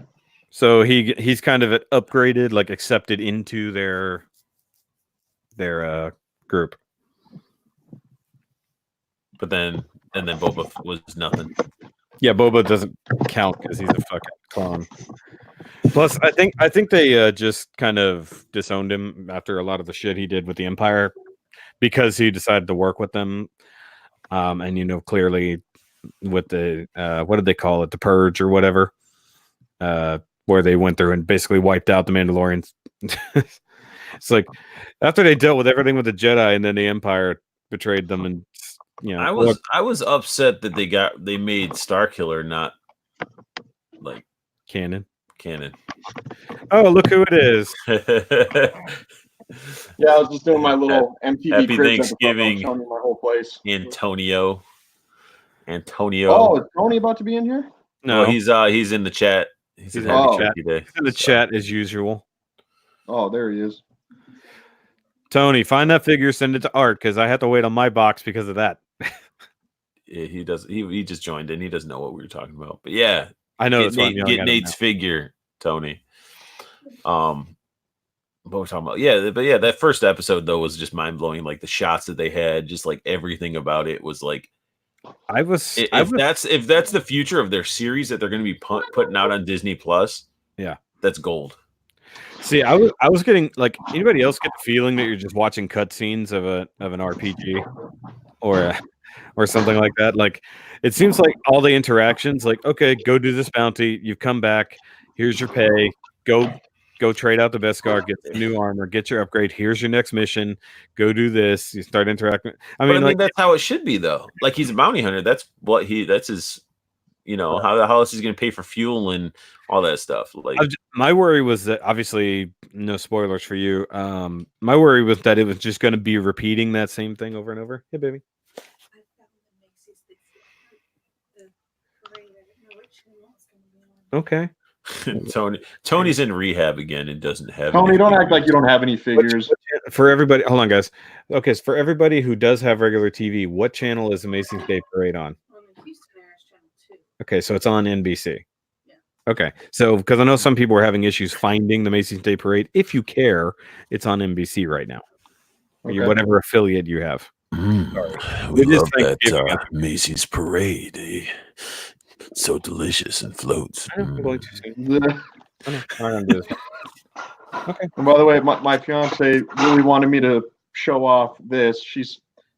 Speaker 3: So he's kind of upgraded, like accepted into their group.
Speaker 1: But then Boba was nothing.
Speaker 3: Yeah, Boba doesn't count because he's a fucking clone. Plus, I think they just kind of disowned him after a lot of the shit he did with the Empire because he decided to work with them. And clearly with the what did they call it, the Purge or whatever, where they went through and basically wiped out the Mandalorians. It's like after they dealt with everything with the Jedi and then the Empire betrayed them, and
Speaker 1: I was upset that they made Starkiller not like
Speaker 3: canon. Oh, look who it is.
Speaker 2: Yeah, I was just doing my little MTV
Speaker 1: Happy Thanksgiving,
Speaker 2: showing me my whole place.
Speaker 1: Antonio.
Speaker 2: Oh, is Tony about to be in here?
Speaker 1: No, he's in the chat. He's in
Speaker 3: the chat as usual.
Speaker 2: Oh, there he is.
Speaker 3: Tony, find that figure, send it to Art because I have to wait on my box because of that.
Speaker 1: Yeah, he does. He just joined in. He doesn't know what we were talking about. But yeah,
Speaker 3: I know.
Speaker 1: Get Nate's figure, Tony. What we're talking about? Yeah, but yeah, that first episode though was just mind blowing. Like the shots that they had, just like everything about it was like. If that's the future of their series that they're going to be putting out on Disney Plus,
Speaker 3: yeah,
Speaker 1: that's gold.
Speaker 3: See, I was getting like anybody else get the feeling that you're just watching cutscenes of an RPG or something like that. Like it seems like all the interactions, like okay, go do this bounty, you've come back, here's your pay, go trade out the Beskar, get the new armor, get your upgrade. Here's your next mission. Go do this. You start interacting. I mean,
Speaker 1: that's how it should be, though. Like he's a bounty hunter. That's his. How the hell is he going to pay for fuel and all that stuff? Like
Speaker 3: my worry was that obviously no spoilers for you. My worry was that it was just going to be repeating that same thing over and over. Hey, baby. Okay.
Speaker 1: Tony's in rehab again and doesn't have.
Speaker 2: Tony, don't act like you don't have any figures.
Speaker 3: For everybody, hold on, guys. Okay, so for everybody who does have regular TV, what channel is Amazing Day Parade on? Okay, so it's on NBC. Yeah. Okay, so because I know some people are having issues finding the Macy's Day Parade. If you care, it's on NBC right now. Okay. Whatever affiliate you have.
Speaker 1: We love that Macy's Parade. Eh? So delicious and floats.
Speaker 3: I'm going too soon.
Speaker 2: Okay. And by the way, my fiance really wanted me to show off this.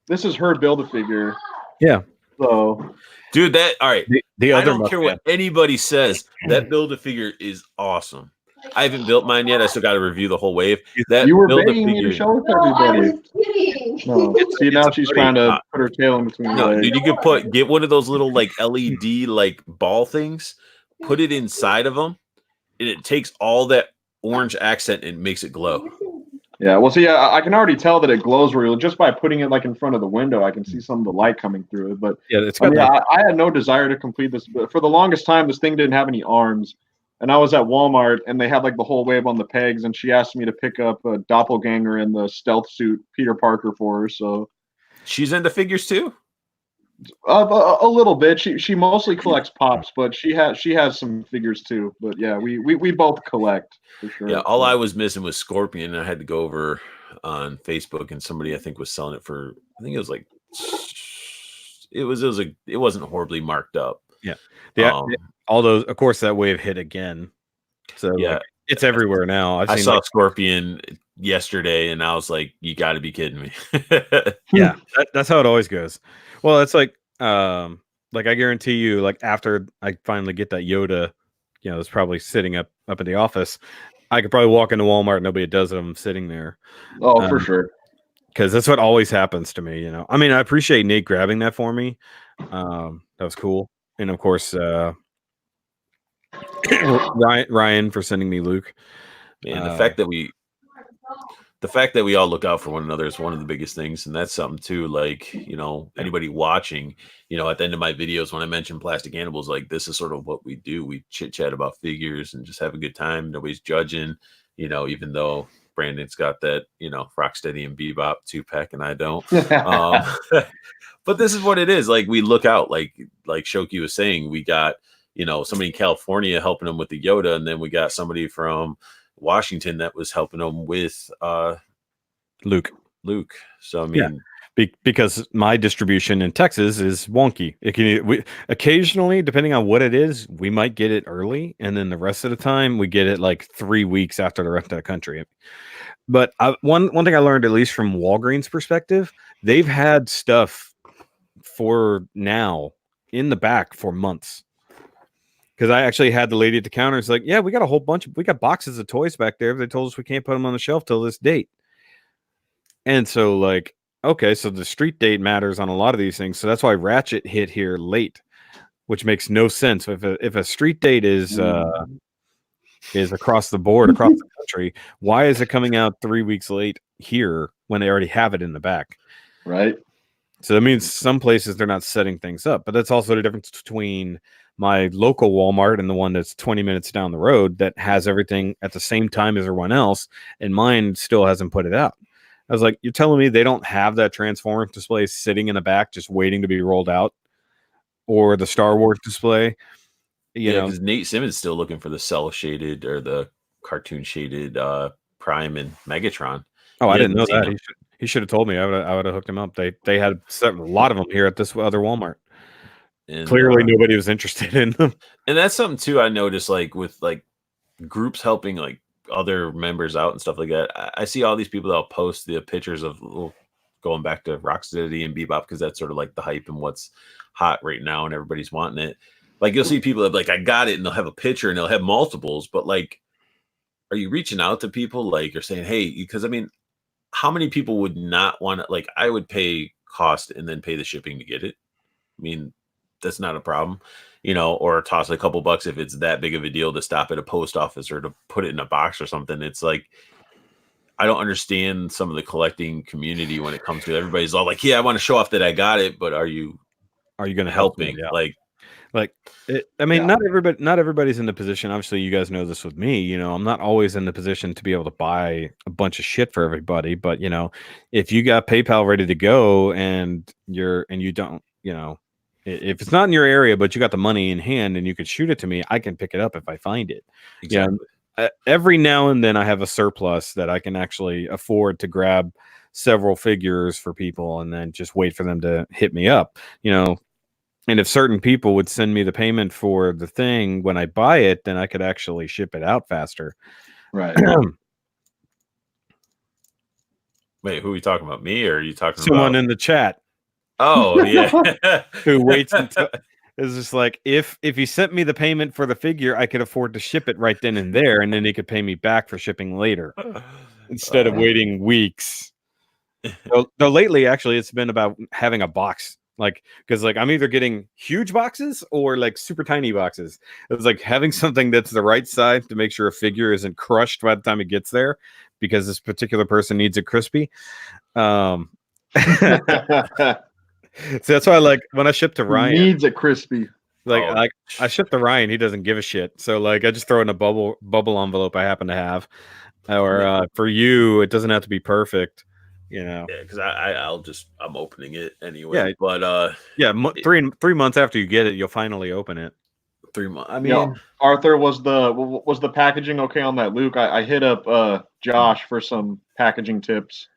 Speaker 2: This is her Build-A-Figure.
Speaker 3: Yeah.
Speaker 2: So,
Speaker 1: dude, that all right.
Speaker 3: The other
Speaker 1: I don't care what anybody says. That Build-A-Figure is awesome. I haven't built mine yet. I still got to review the whole wave. That
Speaker 2: you were begging me to show it to everybody.
Speaker 5: I was kidding.
Speaker 2: No. See, now she's trying to put her tail in between.
Speaker 1: No, dude, you could get one of those little like LED like ball things, put it inside of them, and it takes all that orange accent and makes it glow.
Speaker 2: Yeah, well, see, I can already tell that it glows real just by putting it like in front of the window. I can see some of the light coming through it. But
Speaker 3: yeah, it's
Speaker 2: I had no desire to complete this. But for the longest time, this thing didn't have any arms. and I was at Walmart, and they had like the whole wave on the pegs, and she asked me to pick up a doppelganger in the stealth suit Peter Parker for her. So
Speaker 1: she's into figures too.
Speaker 2: A little bit. She mostly collects pops, but she has some figures too. But yeah, we both collect for sure.
Speaker 1: Yeah, all I was missing was Scorpion, and I had to go over on Facebook, and somebody I think was selling it for. I think it was like it wasn't horribly marked up.
Speaker 3: Yeah, all those. Of course, that wave hit again. So
Speaker 1: yeah,
Speaker 3: like, it's everywhere now.
Speaker 1: I saw Scorpion yesterday, and I was like, "You got to be kidding me!"
Speaker 3: Yeah, that's how it always goes. Well, it's like I guarantee you, like after I finally get that Yoda, it's probably sitting up in the office. I could probably walk into Walmart and nobody does them sitting there.
Speaker 2: Oh, for sure.
Speaker 3: Because that's what always happens to me. I mean, I appreciate Nate grabbing that for me. That was cool, and of course, Ryan for sending me Luke.
Speaker 1: And the fact that we all look out for one another is one of the biggest things, and that's something too. Like, anybody watching, at the end of my videos when I mention Plastic Cannibals, like this is sort of what we do. We chit chat about figures and just have a good time. Nobody's judging, even though Brandon's got that, Rocksteady and Bebop 2-pack and I don't. But this is what it is. Like, we look out, like Shoki was saying, we got, somebody in California helping them with the Yoda, and then we got somebody from Washington that was helping them with
Speaker 3: Luke.
Speaker 1: So I mean,
Speaker 3: because my distribution in Texas is wonky. Occasionally, depending on what it is, we might get it early, and then the rest of the time we get it like 3 weeks after the rest of the country. But one thing I learned, at least from Walgreens' perspective, they've had stuff for now in the back for months. Because I actually had the lady at the counter. It's like, yeah, we got we got boxes of toys back there. They told us we can't put them on the shelf till this date. And so, like, okay, so the street date matters on a lot of these things. So that's why Ratchet hit here late, which makes no sense. If a street date is across the board, across the country, why is it coming out 3 weeks late here when they already have it in the back?
Speaker 2: Right.
Speaker 3: So that means some places they're not setting things up. But that's also the difference between my local Walmart and the one that's 20 minutes down the road that has everything at the same time as everyone else, and mine still hasn't put it out. I was like, you're telling me they don't have that Transformers display sitting in the back just waiting to be rolled out, or the Star Wars display?
Speaker 1: because Nate Simmons still looking for the cell shaded or the cartoon shaded Prime and Megatron.
Speaker 3: Oh, I didn't know that. He should have told me. I would have hooked him up. They had a lot of them here at this other Walmart. And clearly nobody was interested in them.
Speaker 1: And that's something too I noticed, like with like groups helping like other members out and stuff like that. I see all these people that'll post the pictures of going back to Rocksteady and Bebop, because that's sort of like the hype and what's hot right now and everybody's wanting it. Like, you'll see people that like, I got it, and they'll have a picture and they'll have multiples, but like, are you reaching out to people like you're saying, hey, because I mean, how many people would not want to, like, I would pay cost and then pay the shipping to get it. I mean, that's not a problem, or toss a couple bucks if it's that big of a deal to stop at a post office or to put it in a box or something. It's like, I don't understand some of the collecting community when it comes to everybody's all like, yeah, I want to show off that I got it, but are you
Speaker 3: going to
Speaker 1: help
Speaker 3: me?
Speaker 1: Yeah.
Speaker 3: Not everybody's in the position. Obviously, you guys know this with me. I'm not always in the position to be able to buy a bunch of shit for everybody. But if you got PayPal ready to go and you don't, if it's not in your area, but you got the money in hand and you could shoot it to me, I can pick it up if I find it.
Speaker 1: Exactly.
Speaker 3: Every now and then I have a surplus that I can actually afford to grab several figures for people and then just wait for them to hit me up. And if certain people would send me the payment for the thing when I buy it, then I could actually ship it out faster.
Speaker 2: Right.
Speaker 1: Wait, who are you talking about? Me, or are you talking
Speaker 3: someone
Speaker 1: about
Speaker 3: in the chat?
Speaker 1: Oh, yeah.
Speaker 3: Who waits until it's just like, if he sent me the payment for the figure, I could afford to ship it right then and there, and then he could pay me back for shipping later instead of waiting weeks. Though lately, actually, it's been about having a box. Like, because like I'm either getting huge boxes or like super tiny boxes. It's like having something that's the right size to make sure a figure isn't crushed by the time it gets there, because this particular person needs it crispy. So that's why, like, when I ship to Ryan,
Speaker 2: needs it crispy.
Speaker 3: Like I ship to Ryan, he doesn't give a shit. So like I just throw in a bubble envelope I happen to have. Or for you, it doesn't have to be perfect, you know.
Speaker 1: Yeah, because I'm opening it anyway.
Speaker 3: Yeah,
Speaker 1: but
Speaker 3: 3 months after you get it, you'll finally open it.
Speaker 1: 3 months. I mean,
Speaker 2: Arthur, was the packaging okay on that Luke? I hit up Josh for some packaging tips.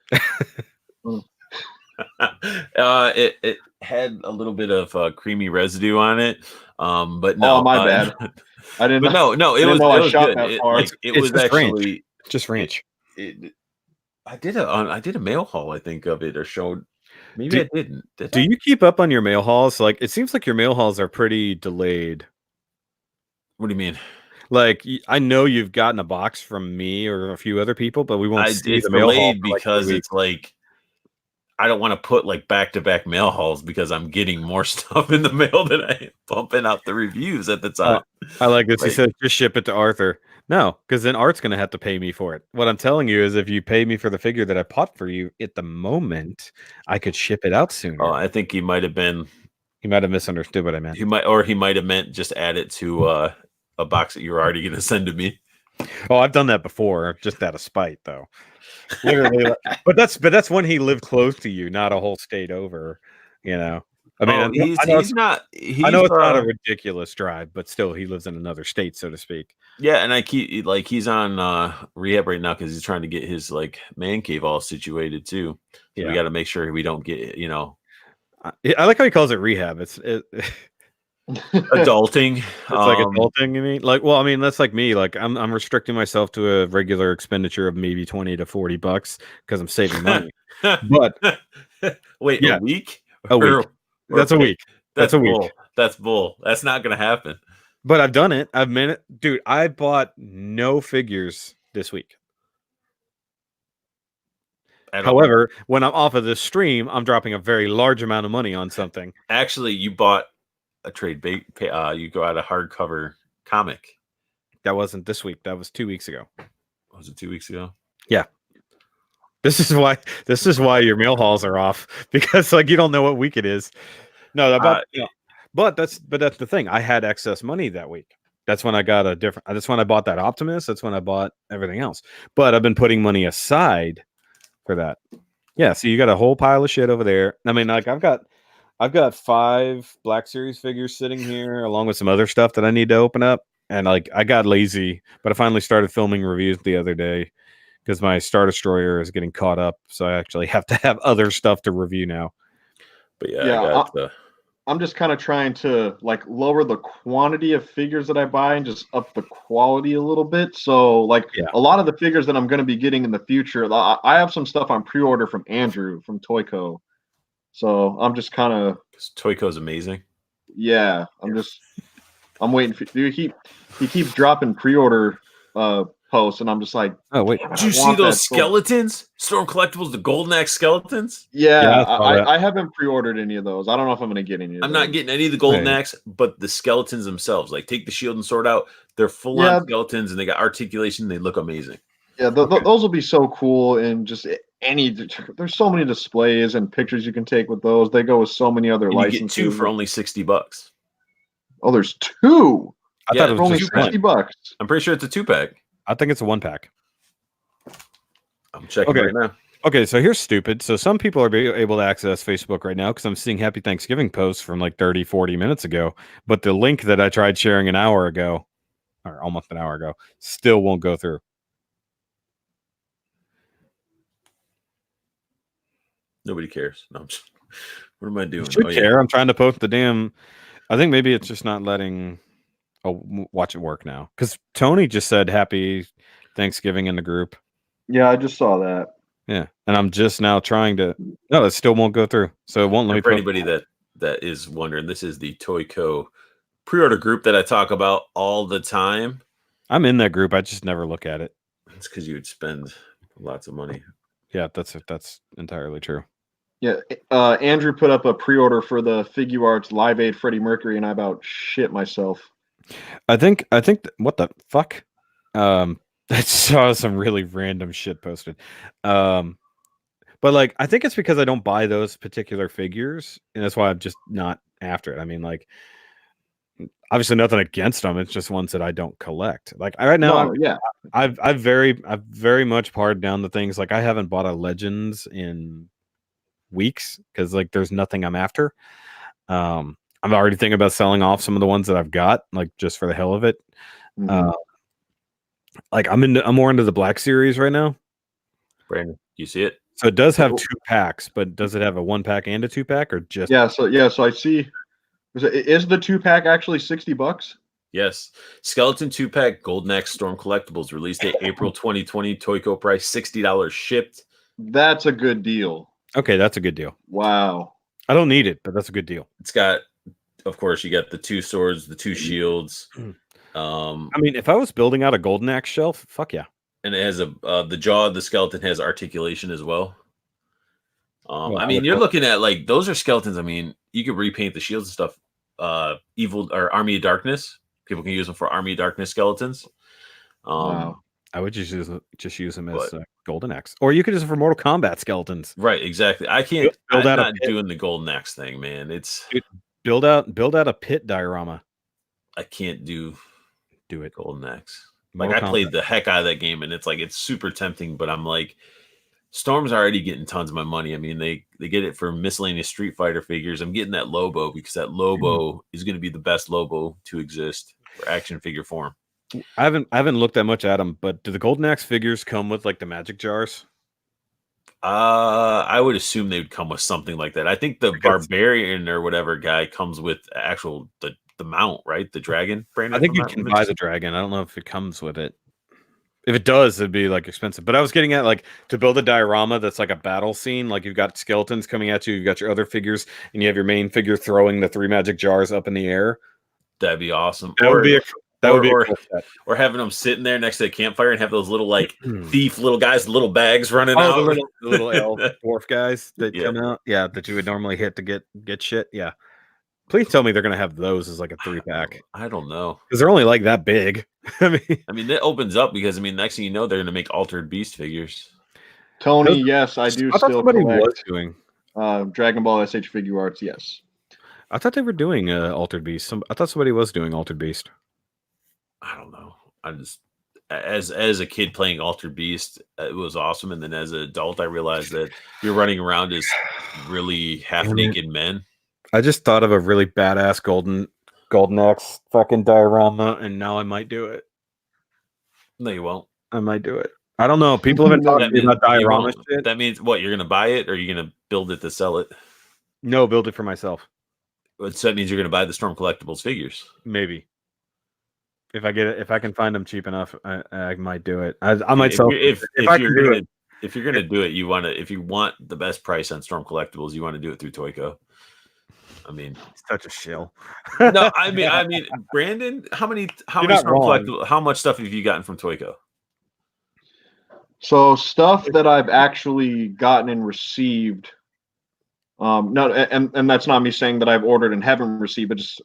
Speaker 1: It had a little bit of creamy residue on it, but no.
Speaker 2: Oh, my bad. I didn't.
Speaker 1: But no, it was good. It was actually
Speaker 3: just ranch.
Speaker 1: I did a mail haul, I think, of it, or showed. Maybe I didn't.
Speaker 3: Do you keep up on your mail hauls? Like, it seems like your mail hauls are pretty delayed.
Speaker 1: What do you mean?
Speaker 3: Like, I know you've gotten a box from me or a few other people, but we won't see the mail haul
Speaker 1: because it's like I don't want to put like back-to-back mail hauls because I'm getting more stuff in the mail than I am pumping out the reviews at the time.
Speaker 3: I like this. He said, just ship it to Arthur. No, because then Art's going to have to pay me for it. What I'm telling you is if you pay me for the figure that I bought for you at the moment, I could ship it out sooner.
Speaker 1: Oh, I think he might have
Speaker 3: misunderstood what I meant.
Speaker 1: He might have meant just add it to a box that you were already going to send to me.
Speaker 3: Oh, I've done that before, just out of spite, though. Literally, but that's when he lived close to you, not a whole state over. You know, I mean, I know it's not a ridiculous drive, but still, he lives in another state, so to speak.
Speaker 1: Yeah, and he's on rehab right now because he's trying to get his like man cave all situated too. So we got to make sure we don't get
Speaker 3: I like how he calls it rehab. It's
Speaker 1: adulting.
Speaker 3: It's like adulting, you mean? Like, well, I mean, that's like me. Like, I'm restricting myself to a regular expenditure of maybe $20 to $40 because I'm saving money. But
Speaker 1: wait, a week?
Speaker 3: A week. That's a week. That's a week.
Speaker 1: Bull. That's bull. That's not gonna happen.
Speaker 3: But I've done it. I've made it, dude. I bought no figures this week. However, when I'm off of this stream, I'm dropping a very large amount of money on something.
Speaker 1: Actually, you bought a trade bait. You go out a hardcover comic.
Speaker 3: That wasn't this week. That was 2 weeks ago.
Speaker 1: Was it 2 weeks ago?
Speaker 3: Yeah. This is why your mail hauls are off, because like you don't know what week it is. No, but that's the thing. I had excess money that week. That's when I got that's when I bought that Optimus. That's when I bought everything else. But I've been putting money aside for that. Yeah, so you got a whole pile of shit over there. I mean, like I've got 5 Black Series figures sitting here, along with some other stuff that I need to open up. And like I got lazy, but I finally started filming reviews the other day because my Star Destroyer is getting caught up. So I actually have to have other stuff to review now.
Speaker 1: But yeah,
Speaker 2: I'm just kind of trying to like lower the quantity of figures that I buy and just up the quality a little bit. So like a lot of the figures that I'm going to be getting in the future, I have some stuff on pre-order from Andrew from Toyco. So I'm just kind of
Speaker 1: Toyco's amazing.
Speaker 2: Yeah, I'm waiting for he keeps dropping pre-order posts, and I'm just like,
Speaker 3: oh wait,
Speaker 1: did you see those skeletons? Storm Collectibles, the Golden Axe skeletons?
Speaker 2: Yeah, I haven't pre-ordered any of those. I don't know if I'm gonna get any of those.
Speaker 1: I'm not getting any of the Golden Axe, but the skeletons themselves. Like take the shield and sword out, they're full on skeletons, and they got articulation. They look amazing.
Speaker 2: Yeah, those will be so cool, and just there's so many displays and pictures you can take with those. They go with so many other licenses.
Speaker 1: You get 2 for only $60.
Speaker 2: Oh, there's 2.
Speaker 3: I thought it was
Speaker 2: only $60.
Speaker 1: I'm pretty sure it's a 2-pack.
Speaker 3: I think it's a 1-pack.
Speaker 1: I'm checking right now.
Speaker 3: Okay, so here's stupid. So some people are able to access Facebook right now because I'm seeing Happy Thanksgiving posts from like 30, 40 minutes ago. But the link that I tried sharing an hour ago, or almost an hour ago, still won't go through.
Speaker 1: Nobody cares. No, what am I doing?
Speaker 3: You should care. I'm trying to post the damn. I think maybe it's just not letting. Watch it work now. Because Tony just said Happy Thanksgiving in the group.
Speaker 2: Yeah, I just saw that.
Speaker 3: Yeah, and I'm just now trying to. No, it still won't go through. So it won't let me.
Speaker 1: For anybody that is wondering, this is the Toyco pre-order group that I talk about all the time.
Speaker 3: I'm in that group. I just never look at it.
Speaker 1: It's because you would spend lots of money.
Speaker 3: Yeah, that's entirely true.
Speaker 2: Yeah, Andrew put up a pre-order for the Figuarts Live Aid Freddie Mercury, and I about shit myself.
Speaker 3: I think what the fuck? I saw some really random shit posted. But like I think it's because I don't buy those particular figures, and that's why I'm just not after it. I mean, like obviously nothing against them. It's just ones that I don't collect. Like right now,
Speaker 2: No, yeah.
Speaker 3: I've very much pared down the things. Like I haven't bought a Legends in weeks because like there's nothing I'm after. I'm already thinking about selling off some of the ones that I've got, like just for the hell of it. Like I'm more into the Black Series right now.
Speaker 1: Brandon, you see it?
Speaker 3: So it does have 2 packs, but does it have a 1-pack and a 2-pack or just?
Speaker 2: Yeah. So I see. Is the 2-pack actually $60?
Speaker 1: Yes. Skeleton 2-pack Golden Axe Storm Collectibles, release date April 2020, Toyco price $60 shipped.
Speaker 2: That's a good deal.
Speaker 3: Okay, that's a good deal.
Speaker 2: Wow.
Speaker 3: I don't need it, but that's a good deal.
Speaker 1: It's got, of course, you got the 2 swords, the 2 shields.
Speaker 3: I mean, if I was building out a Golden Axe shelf, fuck yeah.
Speaker 1: And it has the jaw of the skeleton has articulation as well.
Speaker 3: Well,
Speaker 1: I mean, you're looking at like those are skeletons. I mean, you could repaint the shields and stuff. Evil or Army of Darkness. People can use them for Army of Darkness skeletons.
Speaker 2: Wow.
Speaker 3: I would just use them as Golden Axe, or you could use them for Mortal Kombat skeletons.
Speaker 1: Right, exactly. I can't. I'm not doing the Golden Axe thing, man. It's
Speaker 3: build out a pit diorama.
Speaker 1: I can't do
Speaker 3: it.
Speaker 1: Golden Axe.
Speaker 3: Mortal
Speaker 1: Like I played
Speaker 3: Kombat.
Speaker 1: the heck out of that game, and it's like it's super tempting, but I'm like, Storm's already getting tons of my money. I mean, they get it for miscellaneous Street Fighter figures. I'm getting that Lobo because that Lobo is going to be the best Lobo to exist for action figure form.
Speaker 3: I haven't looked that much at them, but do the Golden Axe figures come with like the magic jars?
Speaker 1: I would assume they would come with something like that. I think the Barbarian or whatever guy comes with actual the mount, right? The dragon. Brandon,
Speaker 3: I think you can buy the dragon. I don't know if it comes with it. If it does, it'd be like expensive. But I was getting at like to build a diorama that's like a battle scene. Like you've got skeletons coming at you, you've got your other figures, and you have your main figure throwing the 3 magic jars up in the air.
Speaker 1: That'd be awesome.
Speaker 3: That would be a cool set.
Speaker 1: Or having them sitting there next to the campfire and have those little like thief little guys, little bags running out.
Speaker 3: The little elf dwarf guys that come out. Yeah, that you would normally hit to get shit. Yeah. Please tell me they're gonna have those as like a 3-pack.
Speaker 1: I don't know.
Speaker 3: Because they're only like that big.
Speaker 1: I mean, that opens up because next thing you know, they're gonna make Altered Beast figures.
Speaker 2: Tony, yes, I do still collect
Speaker 3: doing
Speaker 2: Dragon Ball SH Figure Arts, yes.
Speaker 3: I thought they were doing Altered Beast. I thought somebody was doing Altered Beast.
Speaker 1: I don't know. I just as a kid playing Altered Beast, it was awesome, and then as an adult, I realized that you're running around as really half naked men.
Speaker 3: I just thought of a really badass Golden Axe fucking diorama, and now I might do it.
Speaker 1: No, you won't.
Speaker 3: I might do it. I don't know. People have been talking about diorama shit.
Speaker 1: That means what? You're gonna buy it, or you're gonna build it to sell it?
Speaker 3: No, build it for myself.
Speaker 1: So that means you're gonna buy the Storm Collectibles figures.
Speaker 3: Maybe. If I get it, if I can find them cheap enough, I might do it. I might sell.
Speaker 1: If you're gonna do it, you want to. If you want the best price on Storm Collectibles, you want to do it through Toyco. I mean,
Speaker 3: it's such a shill.
Speaker 1: No, I mean, Brandon, how much stuff have you gotten from Toyco?
Speaker 2: So stuff that I've actually gotten and received. No, and that's not me saying that I've ordered and haven't received, but just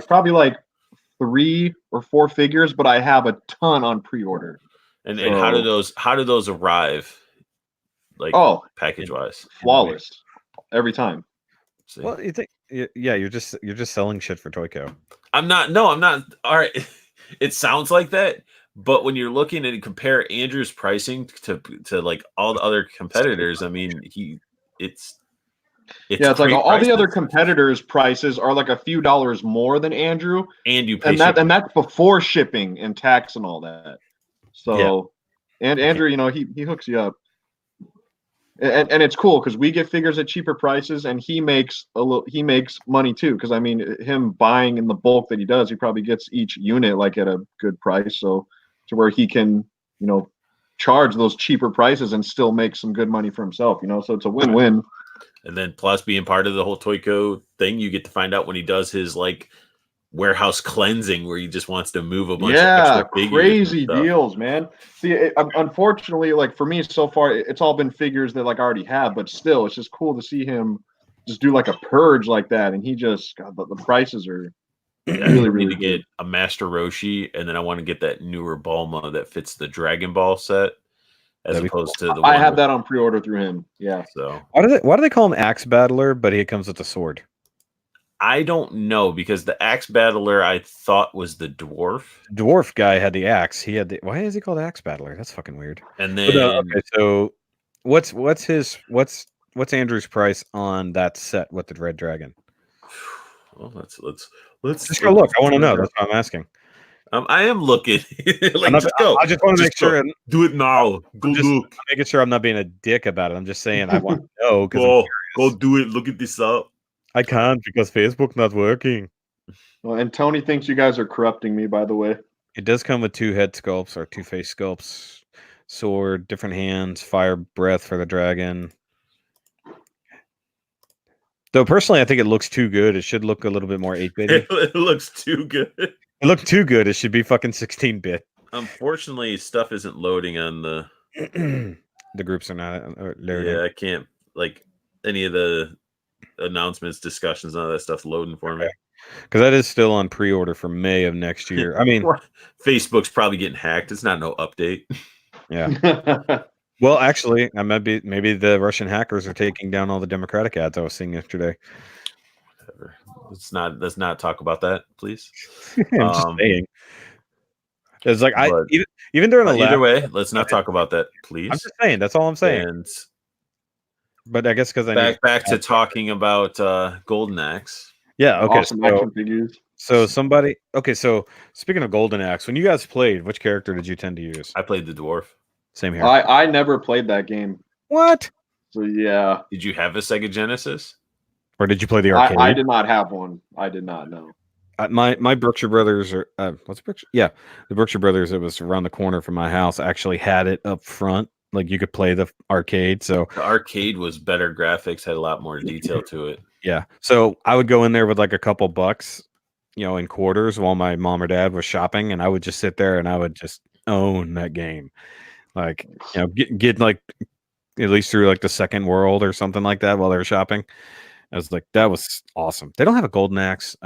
Speaker 2: probably like 3 or 4 figures, but I have a ton on pre-order.
Speaker 1: And how do those arrive? Like package wise,
Speaker 2: flawless every time.
Speaker 1: See?
Speaker 3: Well, you think? Yeah, you're just selling shit for Toyco.
Speaker 1: I'm not. All right, it sounds like that, but when you're looking and compare Andrew's pricing to like all the other competitors, I mean, it's
Speaker 2: like all the other competitors' prices are like a few dollars more than Andrew,
Speaker 1: and you pay
Speaker 2: and that's before shipping and tax and all that. So, and Andrew, he hooks you up. And it's cool because we get figures at cheaper prices, and he makes money too. Because I mean, him buying in the bulk that he does, he probably gets each unit like at a good price, so to where he can, charge those cheaper prices and still make some good money for himself. So it's a win-win.
Speaker 1: And then plus being part of the whole Toyco thing, you get to find out when he does his like warehouse cleansing where he just wants to move a bunch of extra figures.
Speaker 2: Crazy deals, man. See, unfortunately, like for me so far, it's all been figures that like I already have, but still, it's just cool to see him just do like a purge like that, and he just the prices are really
Speaker 1: to get a Master Roshi, and then I want to get that newer Bulma that fits the Dragon Ball set, as opposed to the.
Speaker 2: I have that on pre-order through him. Yeah.
Speaker 1: So
Speaker 3: why do they call him Axe Battler, but he comes with a sword?
Speaker 1: I don't know because the axe battler I thought was the dwarf.
Speaker 3: Dwarf guy had the axe. He had the. Why is he called axe battler? That's fucking weird.
Speaker 1: And
Speaker 3: But,
Speaker 1: then
Speaker 3: okay, so what's Andrew's price on that set with the red dragon?
Speaker 1: well, let's
Speaker 3: Just go look. I want to know. That's what I'm asking.
Speaker 1: I am looking. Like,
Speaker 3: not,
Speaker 1: just go.
Speaker 3: I just want to make sure.
Speaker 1: Do it now. Go look.
Speaker 3: I'm making sure I'm not being a dick about it. I'm just saying I want to know
Speaker 1: Go
Speaker 3: because
Speaker 1: do it. Look at this up.
Speaker 3: I can't because Facebook's not working.
Speaker 2: Well, and Tony thinks you guys are corrupting me, by the way.
Speaker 3: It does come with 2 head sculpts or 2 face sculpts, sword, different hands, fire breath for the dragon. Though personally, I think it looks too good. It should look a little bit more 8-bit.
Speaker 1: It looks too good.
Speaker 3: It looked too good. It should be fucking 16-bit.
Speaker 1: Unfortunately, stuff isn't loading on the.
Speaker 3: The groups are not loading.
Speaker 1: Yeah, I can't like any of the announcements, discussions, none of that stuff loading for me.
Speaker 3: Because that is still on pre-order for May of next year. I mean,
Speaker 1: Facebook's probably getting hacked. It's not no update.
Speaker 3: Yeah. Well, actually, I might be. Maybe the Russian hackers are taking down all the Democratic ads I was seeing yesterday.
Speaker 1: Whatever. Let's not talk about that, please.
Speaker 3: I'm just saying. It's like even during the
Speaker 1: either way, let's not talk about that, please.
Speaker 3: I'm just saying. That's all I'm saying.
Speaker 1: And
Speaker 3: but I guess because
Speaker 1: back to talking about Golden Axe.
Speaker 3: Yeah. Okay.
Speaker 2: Awesome action figures.
Speaker 3: So somebody. Okay. So speaking of Golden Axe, when you guys played, which character did you tend to use?
Speaker 1: I played the dwarf.
Speaker 3: Same here.
Speaker 2: I never played that game.
Speaker 3: What?
Speaker 2: So yeah.
Speaker 1: Did you have a Sega Genesis?
Speaker 3: Or did you play the arcade?
Speaker 2: I did not have one. I did not know.
Speaker 3: My Berkshire Brothers are what's Berkshire? Yeah, the Berkshire Brothers. It was around the corner from my house. Actually had it up front, like you could play the arcade. So
Speaker 1: the arcade was better graphics, had a lot more detail to it.
Speaker 3: Yeah, so I would go in there with like a couple bucks, in quarters while my mom or dad was shopping, and I would just sit there and I would just own that game, like get like at least through like the second world or something like that while they were shopping. I was like, that was awesome. They don't have a Golden Axe.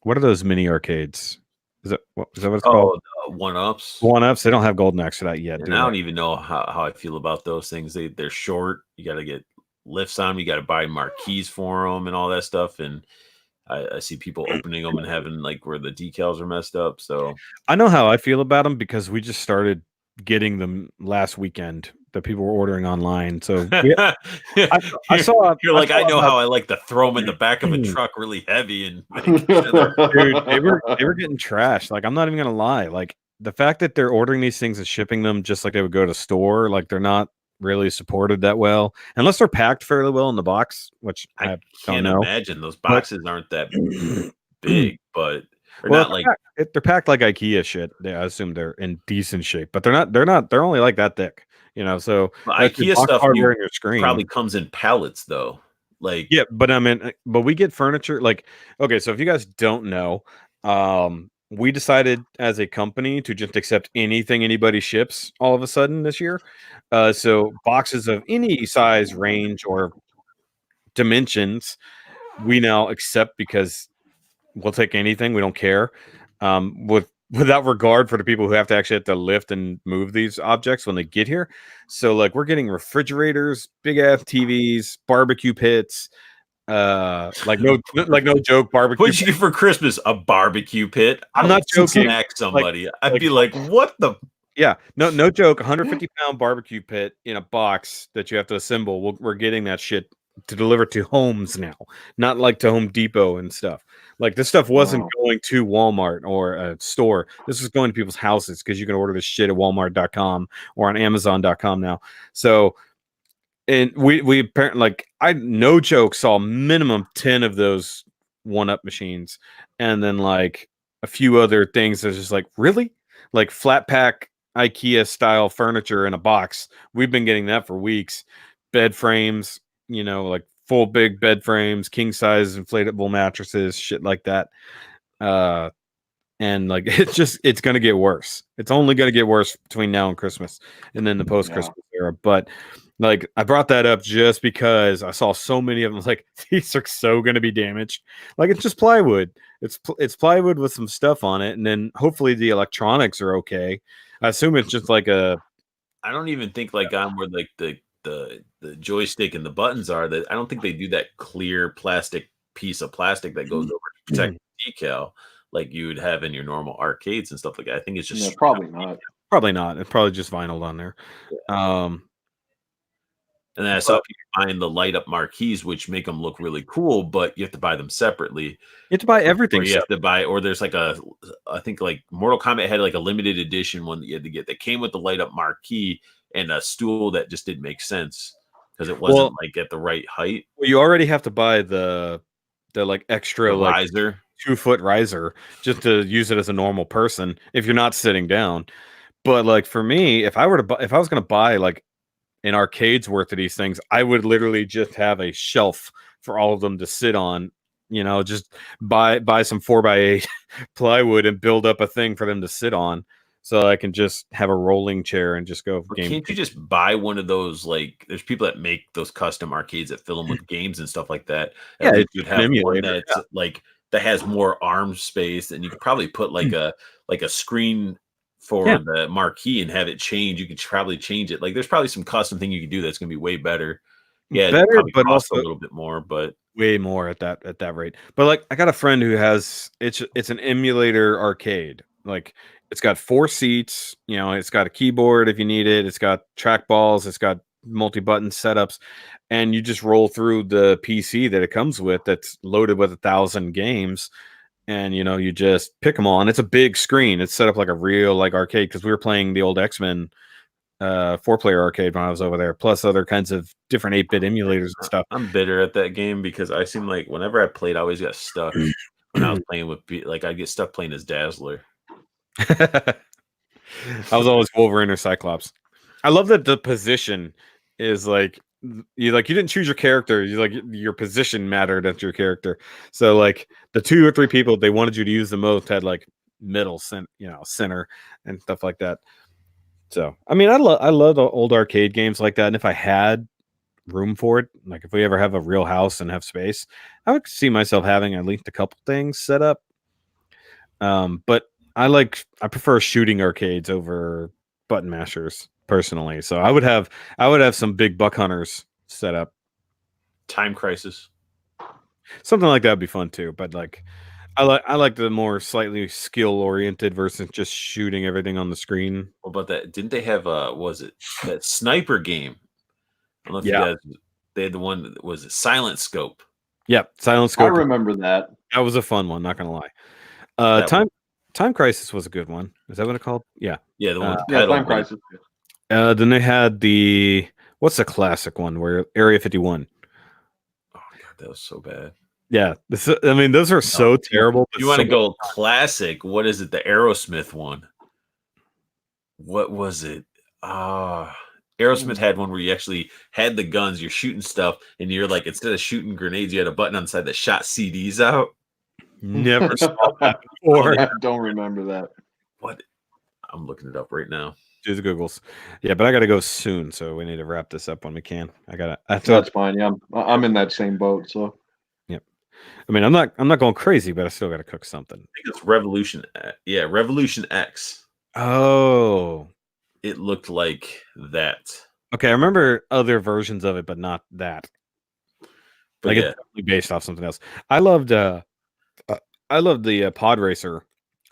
Speaker 3: What are those mini arcades? Is that what it's called?
Speaker 1: One-ups.
Speaker 3: One-ups. They don't have Golden Axe for that yet.
Speaker 1: And I don't even know how I feel about those things. They're short. You got to get lifts on them. You got to buy marquees for them and all that stuff. And I see people opening them and having like where the decals are messed up. So
Speaker 3: I know how I feel about them because we just started getting them last weekend. That people were ordering online. So I saw.
Speaker 1: You're like, I know how I like to throw them in the back of a truck, really heavy, and
Speaker 3: dude, they were getting trashed. Like, I'm not even gonna lie. Like the fact that they're ordering these things and shipping them just like they would go to store, like they're not really supported that well, unless they're packed fairly well in the box, which I
Speaker 1: can't
Speaker 3: don't know.
Speaker 1: imagine. Those boxes aren't that big, but
Speaker 3: they're packed like IKEA shit. I assume they're in decent shape, but they're not. They're only like that thick. So
Speaker 1: IKEA stuff probably comes in pallets though. Like
Speaker 3: yeah, but I mean, but we get furniture. Like okay, so if you guys don't know, we decided as a company to just accept anything anybody ships all of a sudden this year. So boxes of any size, range, or dimensions, we now accept because we'll take anything. We don't care. Without regard for the people who have to lift and move these objects when they get here. So like we're getting refrigerators, big ass TVs, barbecue pits, like no joke barbecue.
Speaker 1: What'd you get for Christmas? A barbecue pit?
Speaker 3: I'm not joking.
Speaker 1: Snack somebody. I'd be like, what the?
Speaker 3: Yeah, no joke. 150-pound barbecue pit in a box that you have to assemble. We're getting that shit to deliver to homes now, not like to Home Depot and stuff. Like this stuff wasn't going to Walmart or a store. This was going to people's houses because you can order this shit at Walmart.com or on Amazon.com now. So, and we apparently, like, I no joke saw minimum 10 of those one-up machines, and then like a few other things that's just like really like flat pack IKEA style furniture in a box. We've been getting that for weeks. Bed frames, like full big bed frames, king size inflatable mattresses, shit like that. And like it's gonna get worse. It's only gonna get worse between now and Christmas, and then the post-Christmas era. But like I brought that up just because I saw so many of them. Like these are so gonna be damaged. Like it's just plywood. It's plywood with some stuff on it, and then hopefully the electronics are okay. I assume it's just like I
Speaker 1: don't even think like on where like the joystick and the buttons are. That I don't think they do that clear plastic piece of plastic that goes over to protect the decal like you would have in your normal arcades and stuff like that. I think it's just
Speaker 2: probably not.
Speaker 3: Probably not. It's probably just vinyl on there.
Speaker 1: And then I saw people buying the light up marquees, which make them look really cool, but you have to buy them separately.
Speaker 3: You have to buy everything.
Speaker 1: Or you have to buy, or there's like I think like Mortal Kombat had like a limited edition one that you had to get that came with the light up marquee and a stool that just didn't make sense because it wasn't like at the right height.
Speaker 3: Well, you already have to buy the like extra like
Speaker 1: riser,
Speaker 3: 2-foot riser just to use it as a normal person if you're not sitting down. But like for me, if I was going to buy like an arcade's worth of these things, I would literally just have a shelf for all of them to sit on. You know, just buy some 4x8 plywood and build up a thing for them to sit on, so I can just have a rolling chair and just go.
Speaker 1: Can't you just buy one of those? Like, there's people that make those custom arcades that fill them with games and stuff like that.
Speaker 3: Yeah,
Speaker 1: you'd have one that's like that has more arm space, and you could probably put like a screen for the marquee and have it change. You could probably change it. Like, there's probably some custom thing you could do that's going to be way better. Yeah,
Speaker 3: better, but also
Speaker 1: a little bit more, but
Speaker 3: way more at that rate. But like, I got a friend who has it's an emulator arcade. Like, it's got 4 seats. You know, it's got a keyboard if you need it. It's got trackballs. It's got multi-button setups, and you just roll through the PC that it comes with. That's loaded with 1,000 games. And you know, you just pick them all, and it's a big screen. It's set up like a real like arcade because we were playing the old X-Men 4-player arcade when I was over there, plus other kinds of different 8-bit emulators and stuff.
Speaker 1: I'm bitter at that game because I seem like whenever I played, I always got stuck. When I was playing with like I'd get stuck playing as Dazzler.
Speaker 3: I was always Wolverine or Cyclops. I love that the position is like you didn't choose your character. You like your position mattered at your character. So like the 2 or 3 people they wanted you to use the most had like middle center and stuff like that. So I mean I love the old arcade games like that. And if I had room for it, like if we ever have a real house and have space, I would see myself having at least a couple things set up. But I prefer shooting arcades over button mashers personally. So I would have some big buck hunters set up.
Speaker 1: Time Crisis.
Speaker 3: Something like that would be fun too. But like I like the more slightly skill oriented versus just shooting everything on the screen.
Speaker 1: What about that? Didn't they have was it that sniper game? I don't know if you guys, they had the one that was it Silent Scope.
Speaker 3: Yeah, Silent Scope.
Speaker 2: I remember that.
Speaker 3: That was a fun one, not gonna lie. Time Crisis was a good one. Is that what it's called? Yeah.
Speaker 1: Yeah, the one with
Speaker 2: Time Crisis.
Speaker 3: Then they had what's the classic one where Area 51?
Speaker 1: Oh god, that was so bad.
Speaker 3: Yeah, those are so terrible.
Speaker 1: You want to go classic? What is it? The Aerosmith one. What was it? Aerosmith had one where you actually had the guns. You're shooting stuff, and you're like instead of shooting grenades, you had a button on the side that shot CDs out.
Speaker 3: Never saw that before.
Speaker 2: I don't remember that.
Speaker 1: What? I'm looking it up right now.
Speaker 3: Do the Googles. Yeah, but I got to go soon, so we need to wrap this up when we can.
Speaker 2: That's fine. Yeah, I'm in that same boat. So.
Speaker 3: Yep. I mean, I'm not going crazy, but I still got to cook something.
Speaker 1: I think it's Revolution. Yeah, Revolution X.
Speaker 3: Oh.
Speaker 1: It looked like that.
Speaker 3: Okay, I remember other versions of it, but not that.
Speaker 1: But
Speaker 3: like it's definitely based off something else. I loved the Pod Racer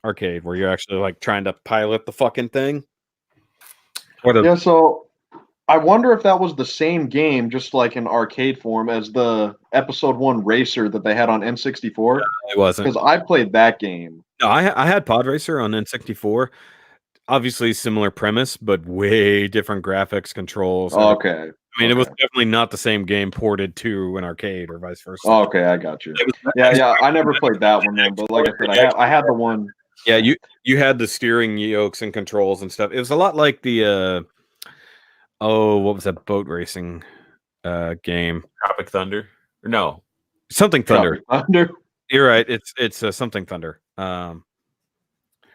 Speaker 3: arcade where you're actually like trying to pilot the fucking thing.
Speaker 2: So I wonder if that was the same game, just like in arcade form, as the Episode 1 Racer that they had on N64.
Speaker 3: It wasn't.
Speaker 2: Because I played that game.
Speaker 3: No, I had Pod Racer on N64. Obviously similar premise, but way different graphics, controls.
Speaker 2: Okay.
Speaker 3: I mean, it was definitely not the same game ported to an arcade or vice versa.
Speaker 2: Okay, I got you. Yeah. I never played that one then, but like I said, I had the one.
Speaker 3: Yeah, you had the steering yokes and controls and stuff. It was a lot like the what was that boat racing game?
Speaker 1: Tropic Thunder? Or no.
Speaker 3: Something Thunder.
Speaker 2: Thunder.
Speaker 3: You're right. It's something Thunder.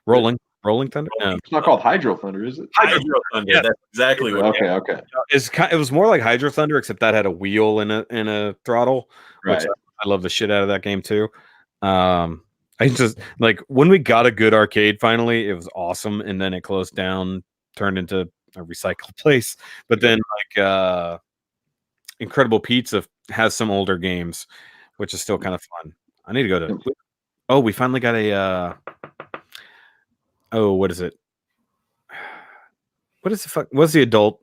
Speaker 3: Rolling Thunder.
Speaker 2: It's not called Hydro Thunder, is it?
Speaker 1: Hydro Thunder. Yeah. That's exactly what.
Speaker 2: Okay.
Speaker 3: It was more like Hydro Thunder, except that had a wheel and a throttle.
Speaker 2: Right.
Speaker 3: Which I love the shit out of that game too. I just like when we got a good arcade finally, it was awesome, and then it closed down, turned into a recycled place. But then like Incredible Pizza has some older games which is still kind of fun. I need to go to. Oh, we finally got a. What is it? What is the fuck? What's the adult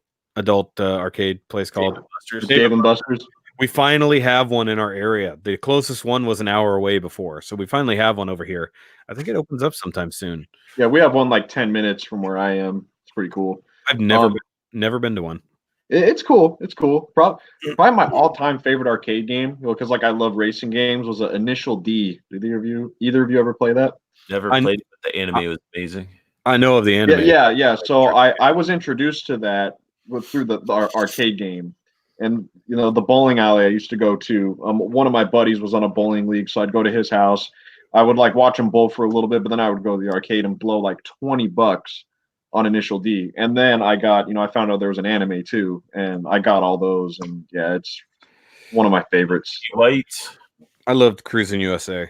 Speaker 3: arcade place called?
Speaker 2: Dave and Buster's.
Speaker 3: We finally have one in our area. The closest one was an hour away before, so we finally have one over here. I think it opens up sometime soon.
Speaker 2: Yeah, we have one like 10 minutes from where I am. It's pretty cool.
Speaker 3: I've never been to one.
Speaker 2: It's cool. It's cool. Probably my all-time favorite arcade game, because like I love racing games, was Initial D. Did either of you ever play that?
Speaker 1: Never played it, but the anime was amazing.
Speaker 3: I know of the anime.
Speaker 2: Yeah. So I was introduced to that through our arcade game. And, the bowling alley I used to go to, one of my buddies was on a bowling league, so I'd go to his house. I would like watch him bowl for a little bit, but then I would go to the arcade and blow like $20 on Initial D. And then I got, I found out there was an anime too, and I got all those. And yeah, it's one of my favorites.
Speaker 1: White.
Speaker 3: I loved Cruising USA.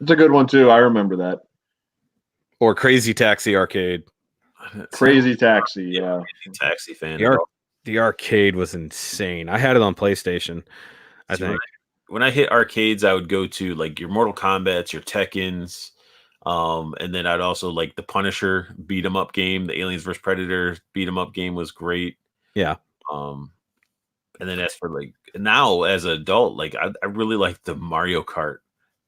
Speaker 2: It's a good one too. I remember that.
Speaker 3: Or Crazy Taxi Arcade.
Speaker 2: Crazy Taxi, yeah.
Speaker 1: Crazy Taxi fan.
Speaker 3: The arcade was insane. I had it on PlayStation, I think.
Speaker 1: When I hit arcades, I would go to like your Mortal Kombats, your Tekkens, and then I'd also like the Punisher beat 'em up game, the Aliens vs Predator beat 'em up game was great.
Speaker 3: Yeah.
Speaker 1: And then as for like now as an adult, like I really like the Mario Kart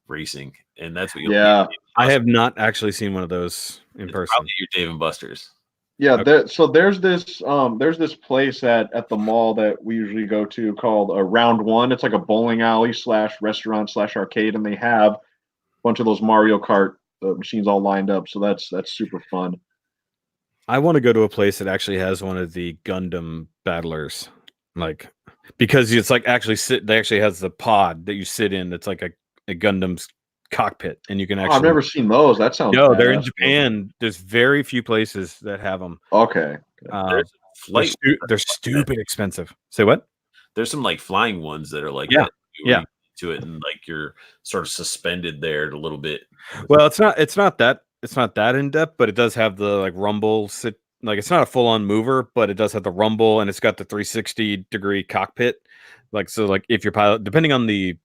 Speaker 1: racing, and that's what you'll
Speaker 3: I have not actually seen one of those in person.
Speaker 1: Probably your Dave and Buster's.
Speaker 2: Yeah, so there's this place at the mall that we usually go to called Round One. It's like a bowling alley / restaurant / arcade, and they have a bunch of those Mario Kart machines all lined up. So that's super fun.
Speaker 3: I want to go to a place that actually has one of the Gundam battlers, like because it's like they actually has the pod that you sit in. That's like a Gundam's cockpit, and you can actually.
Speaker 2: I've never seen those. That sounds.
Speaker 3: No, they're in Japan. There's very few places that have them.
Speaker 2: Okay.
Speaker 3: They're stupid expensive. Say what?
Speaker 1: There's some like flying ones that are like to it, and like you're sort of suspended there a little bit.
Speaker 3: Well, it's not that in depth, but it does have the like rumble. Like it's not a full on mover, but it does have the rumble, and it's got the 360-degree cockpit. Like so, like if you're pilot, depending on the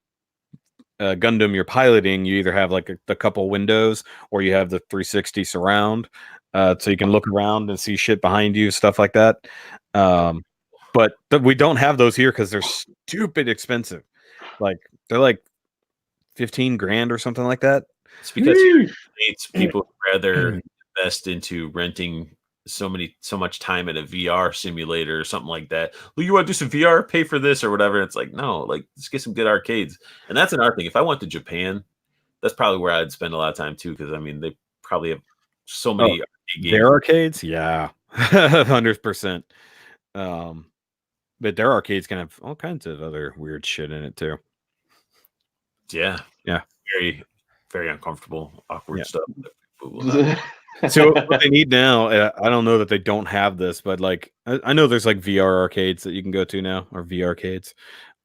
Speaker 3: Gundam you're piloting, you either have like the couple windows or you have the 360 surround, so you can look around and see shit behind you, stuff like that. But we don't have those here because they're stupid expensive. Like they're like 15 grand or something like that.
Speaker 1: It's because people would rather invest into renting so much time at a VR simulator or something like that. Well, you want to do some VR? Pay for this or whatever. It's like, no, like let's get some good arcades. And that's another thing. If I went to Japan, that's probably where I'd spend a lot of time too, because I mean they probably have so many arcade games.
Speaker 3: Their arcades, yeah, 100%. But their arcades can have all kinds of other weird shit in it too.
Speaker 1: Yeah. Very, very uncomfortable, awkward stuff.
Speaker 3: So what they need now, I don't know that they don't have this, but like I know there's like VR arcades that you can go to now, or VR arcades,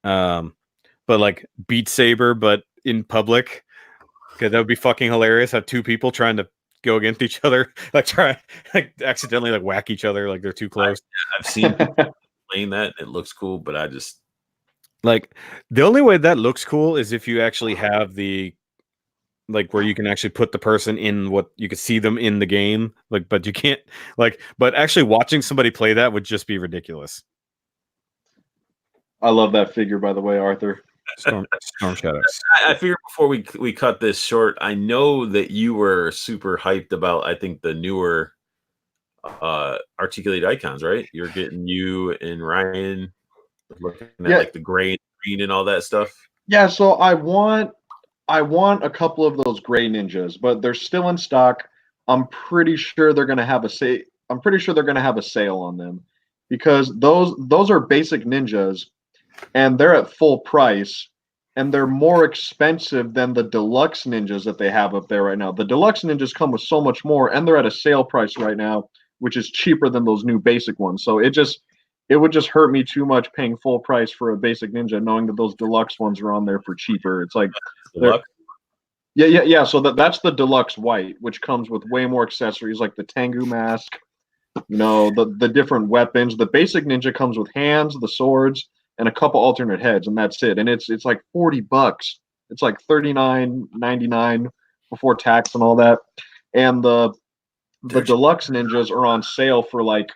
Speaker 3: but like Beat Saber, but in public. Okay, that would be fucking hilarious. Have two people trying to go against each other, like accidentally like whack each other, like they're too close.
Speaker 1: I've seen people playing that. It looks cool, but I just
Speaker 3: like the only way that looks cool is if you actually have the like where you can actually put the person in what you can see them in the game, like, but you can't but actually watching somebody play that would just be ridiculous.
Speaker 2: I love that figure, by the way, Arthur.
Speaker 3: Storm Shadows.
Speaker 1: I figured before we cut this short, I know that you were super hyped about, I think, the newer articulated icons, right? You're getting you and Ryan looking at like the gray and green and all that stuff.
Speaker 2: Yeah, so I want a couple of those gray ninjas, but they're still in stock. I'm pretty sure they're gonna have a sale on them, because those are basic ninjas, and they're at full price, and they're more expensive than the deluxe ninjas that they have up there right now. The deluxe ninjas come with so much more, and they're at a sale price right now, which is cheaper than those new basic ones. So it would just hurt me too much paying full price for a basic ninja, knowing that those deluxe ones are on there for cheaper. It's like, yeah. So that's the deluxe white, which comes with way more accessories, like the Tengu mask, the different weapons. The basic ninja comes with hands, the swords, and a couple alternate heads, and that's it. And it's like $40. It's like $39.99 before tax and all that. And the deluxe ninjas are on sale for like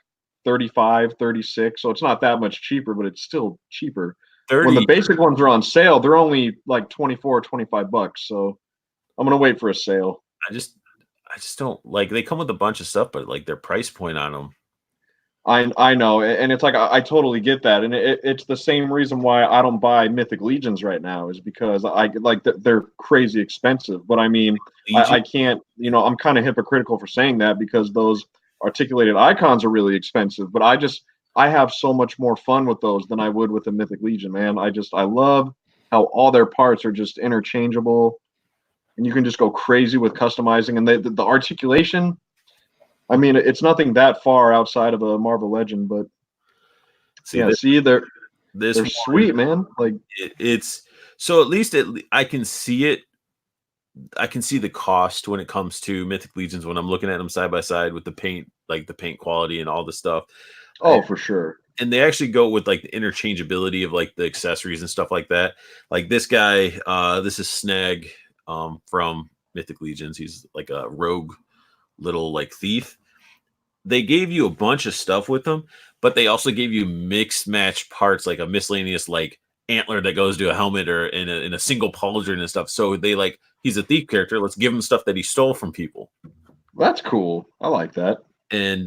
Speaker 2: 35, 36. So it's not that much cheaper, but it's still cheaper.
Speaker 1: 30.
Speaker 2: When the basic ones are on sale, they're only like 24 or $25. So I'm gonna wait for a sale.
Speaker 1: I just don't like, they come with a bunch of stuff, but like their price point on them.
Speaker 2: I know, and it's like I totally get that, and it's the same reason why I don't buy Mythic Legions right now, is because I like they're crazy expensive. But I mean, I can't, I'm kind of hypocritical for saying that, because those articulated icons are really expensive. But I have so much more fun with those than I would with the Mythic Legion, man. I love how all their parts are just interchangeable, and you can just go crazy with customizing, and the articulation. I mean, it's nothing that far outside of a Marvel Legend, but they're sweet, man. Like
Speaker 1: it's so, at least I can see it. I can see the cost when it comes to Mythic Legions when I'm looking at them side by side with the paint, like the paint quality and all the stuff.
Speaker 2: Oh, for sure.
Speaker 1: And they actually go with like the interchangeability of like the accessories and stuff like that. Like this guy, this is Snag from Mythic Legions. He's like a rogue little like thief. They gave you a bunch of stuff with them, but they also gave you mixed match parts, like a miscellaneous like antler that goes to a helmet, or in a single pauldron and stuff. So they like, he's a thief character, let's give him stuff that he stole from people.
Speaker 2: That's cool. I like that.
Speaker 1: And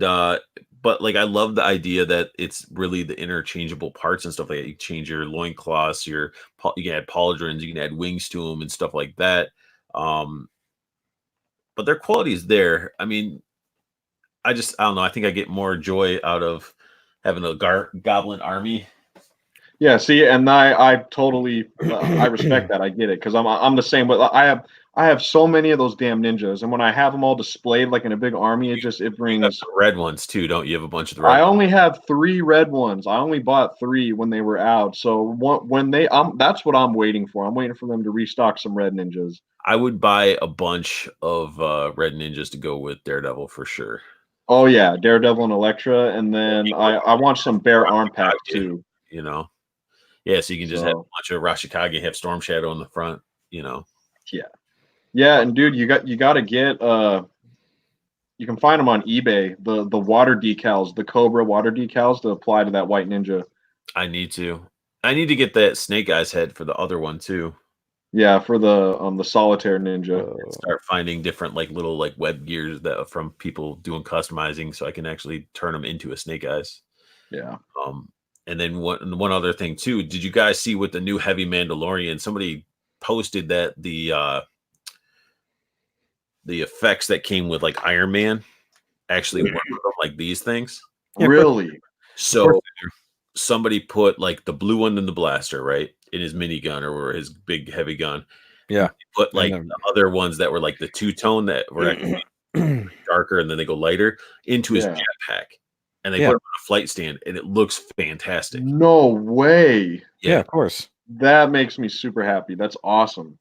Speaker 1: but like, I love the idea that it's really the interchangeable parts and stuff like that. You change your loincloths, you can add pauldrons, you can add wings to them and stuff like that. But their quality is there. I mean, I don't know. I think I get more joy out of having a goblin army.
Speaker 2: Yeah, see, and I totally I respect that. I get it, because I'm the same. But I have so many of those damn ninjas, and when I have them all displayed like in a big army, it brings
Speaker 1: red ones too, don't you? Have a bunch of the red.
Speaker 2: I only have 3 red ones. I only bought 3 when they were out. So that's what I'm waiting for. I'm waiting for them to restock some red ninjas.
Speaker 1: I would buy a bunch of red ninjas to go with Daredevil for sure.
Speaker 2: Oh yeah, Daredevil and Elektra, and then I want some bear arm pack too.
Speaker 1: Yeah, so you can just have a bunch of Rashikage, have Storm Shadow in the front.
Speaker 2: Yeah, and dude, you got to get you can find them on eBay. The water decals, the Cobra water decals to apply to that white ninja.
Speaker 1: I need to get that Snake Eyes head for the other one too.
Speaker 2: Yeah, for the solitaire ninja.
Speaker 1: Start finding different like little like web gears that from people doing customizing, so I can actually turn them into a Snake Eyes.
Speaker 2: Yeah.
Speaker 1: And then one other thing too. Did you guys see with the new Heavy Mandalorian? Somebody posted that the effects that came with like Iron Man actually work with them, like these things.
Speaker 2: Really?
Speaker 1: So somebody put like the blue one in the blaster, right, in his minigun or his big heavy gun.
Speaker 3: Yeah.
Speaker 1: Put like the other ones that were like the two-tone that were actually darker, and then they go lighter into his jetpack. And they put it on a flight stand, and it looks fantastic.
Speaker 2: No way.
Speaker 3: Yeah, of course.
Speaker 2: That makes me super happy. That's awesome.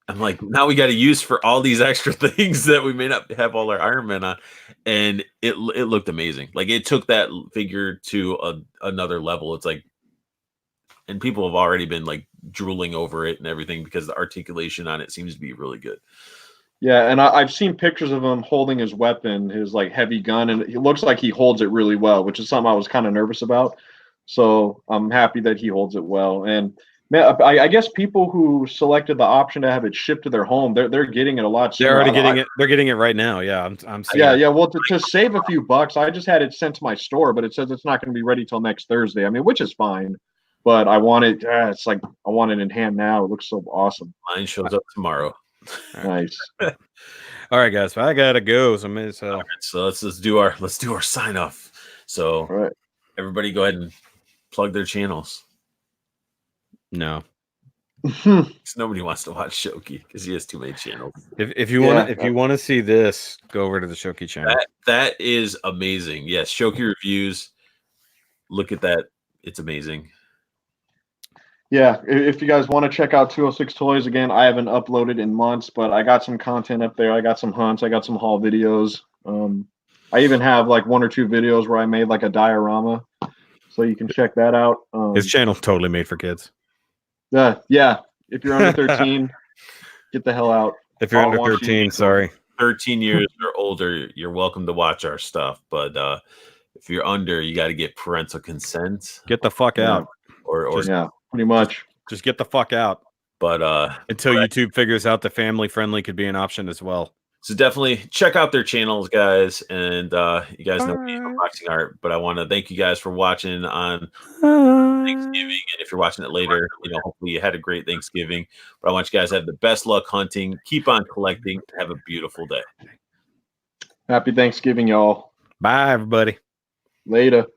Speaker 1: I'm like, now we got to use for all these extra things that we may not have all our Iron Man on, and it looked amazing. Like, it took that figure to another level. It's like, and people have already been like drooling over it and everything, because the articulation on it seems to be really good.
Speaker 2: Yeah, and I've seen pictures of him holding his weapon, his like heavy gun, and it looks like he holds it really well, which is something I was kind of nervous about. So I'm happy that he holds it well. And man, I guess people who selected the option to have it shipped to their home, they're getting it a lot sooner.
Speaker 3: They're already getting it. They're getting it right now. Yeah, I'm seeing
Speaker 2: yeah,
Speaker 3: it.
Speaker 2: yeah. Well, to save a few bucks, I just had it sent to my store, but it says it's not going to be ready till next Thursday. I mean, which is fine. But I want it. It's like I want it in hand now. It looks so awesome.
Speaker 1: Mine shows up tomorrow.
Speaker 2: Nice.
Speaker 3: All right, guys. I gotta go. So
Speaker 1: let's do our sign off. So
Speaker 2: all right,
Speaker 1: everybody, go ahead and plug their channels.
Speaker 3: No,
Speaker 1: nobody wants to watch Shoki because he has too many channels.
Speaker 3: If you want to see this, go over to the Shoki channel.
Speaker 1: That is amazing. Yes, Shoki reviews. Look at that. It's amazing.
Speaker 2: Yeah, if you guys want to check out 206 Toys, again, I haven't uploaded in months, but I got some content up there. I got some hunts. I got some haul videos. I even have like 1 or 2 videos where I made like a diorama. So you can check that out.
Speaker 3: His channel totally made for kids.
Speaker 2: Yeah. If you're under 13, get the hell out.
Speaker 3: If you're under 13, sorry.
Speaker 1: 13 years or older, you're welcome to watch our stuff. But if you're under, you got to get parental consent.
Speaker 3: Get the fuck out.
Speaker 1: Or
Speaker 2: yeah, pretty much.
Speaker 3: Just get the fuck out.
Speaker 1: But
Speaker 3: until YouTube figures out that family friendly could be an option as well.
Speaker 1: So definitely check out their channels, guys. And you guys know me from Boxing Art, but I want to thank you guys for watching on Thanksgiving. And if you're watching it later, hopefully you had a great Thanksgiving. But I want you guys to have the best luck hunting. Keep on collecting. Have a beautiful day.
Speaker 2: Happy Thanksgiving, y'all.
Speaker 3: Bye, everybody.
Speaker 2: Later.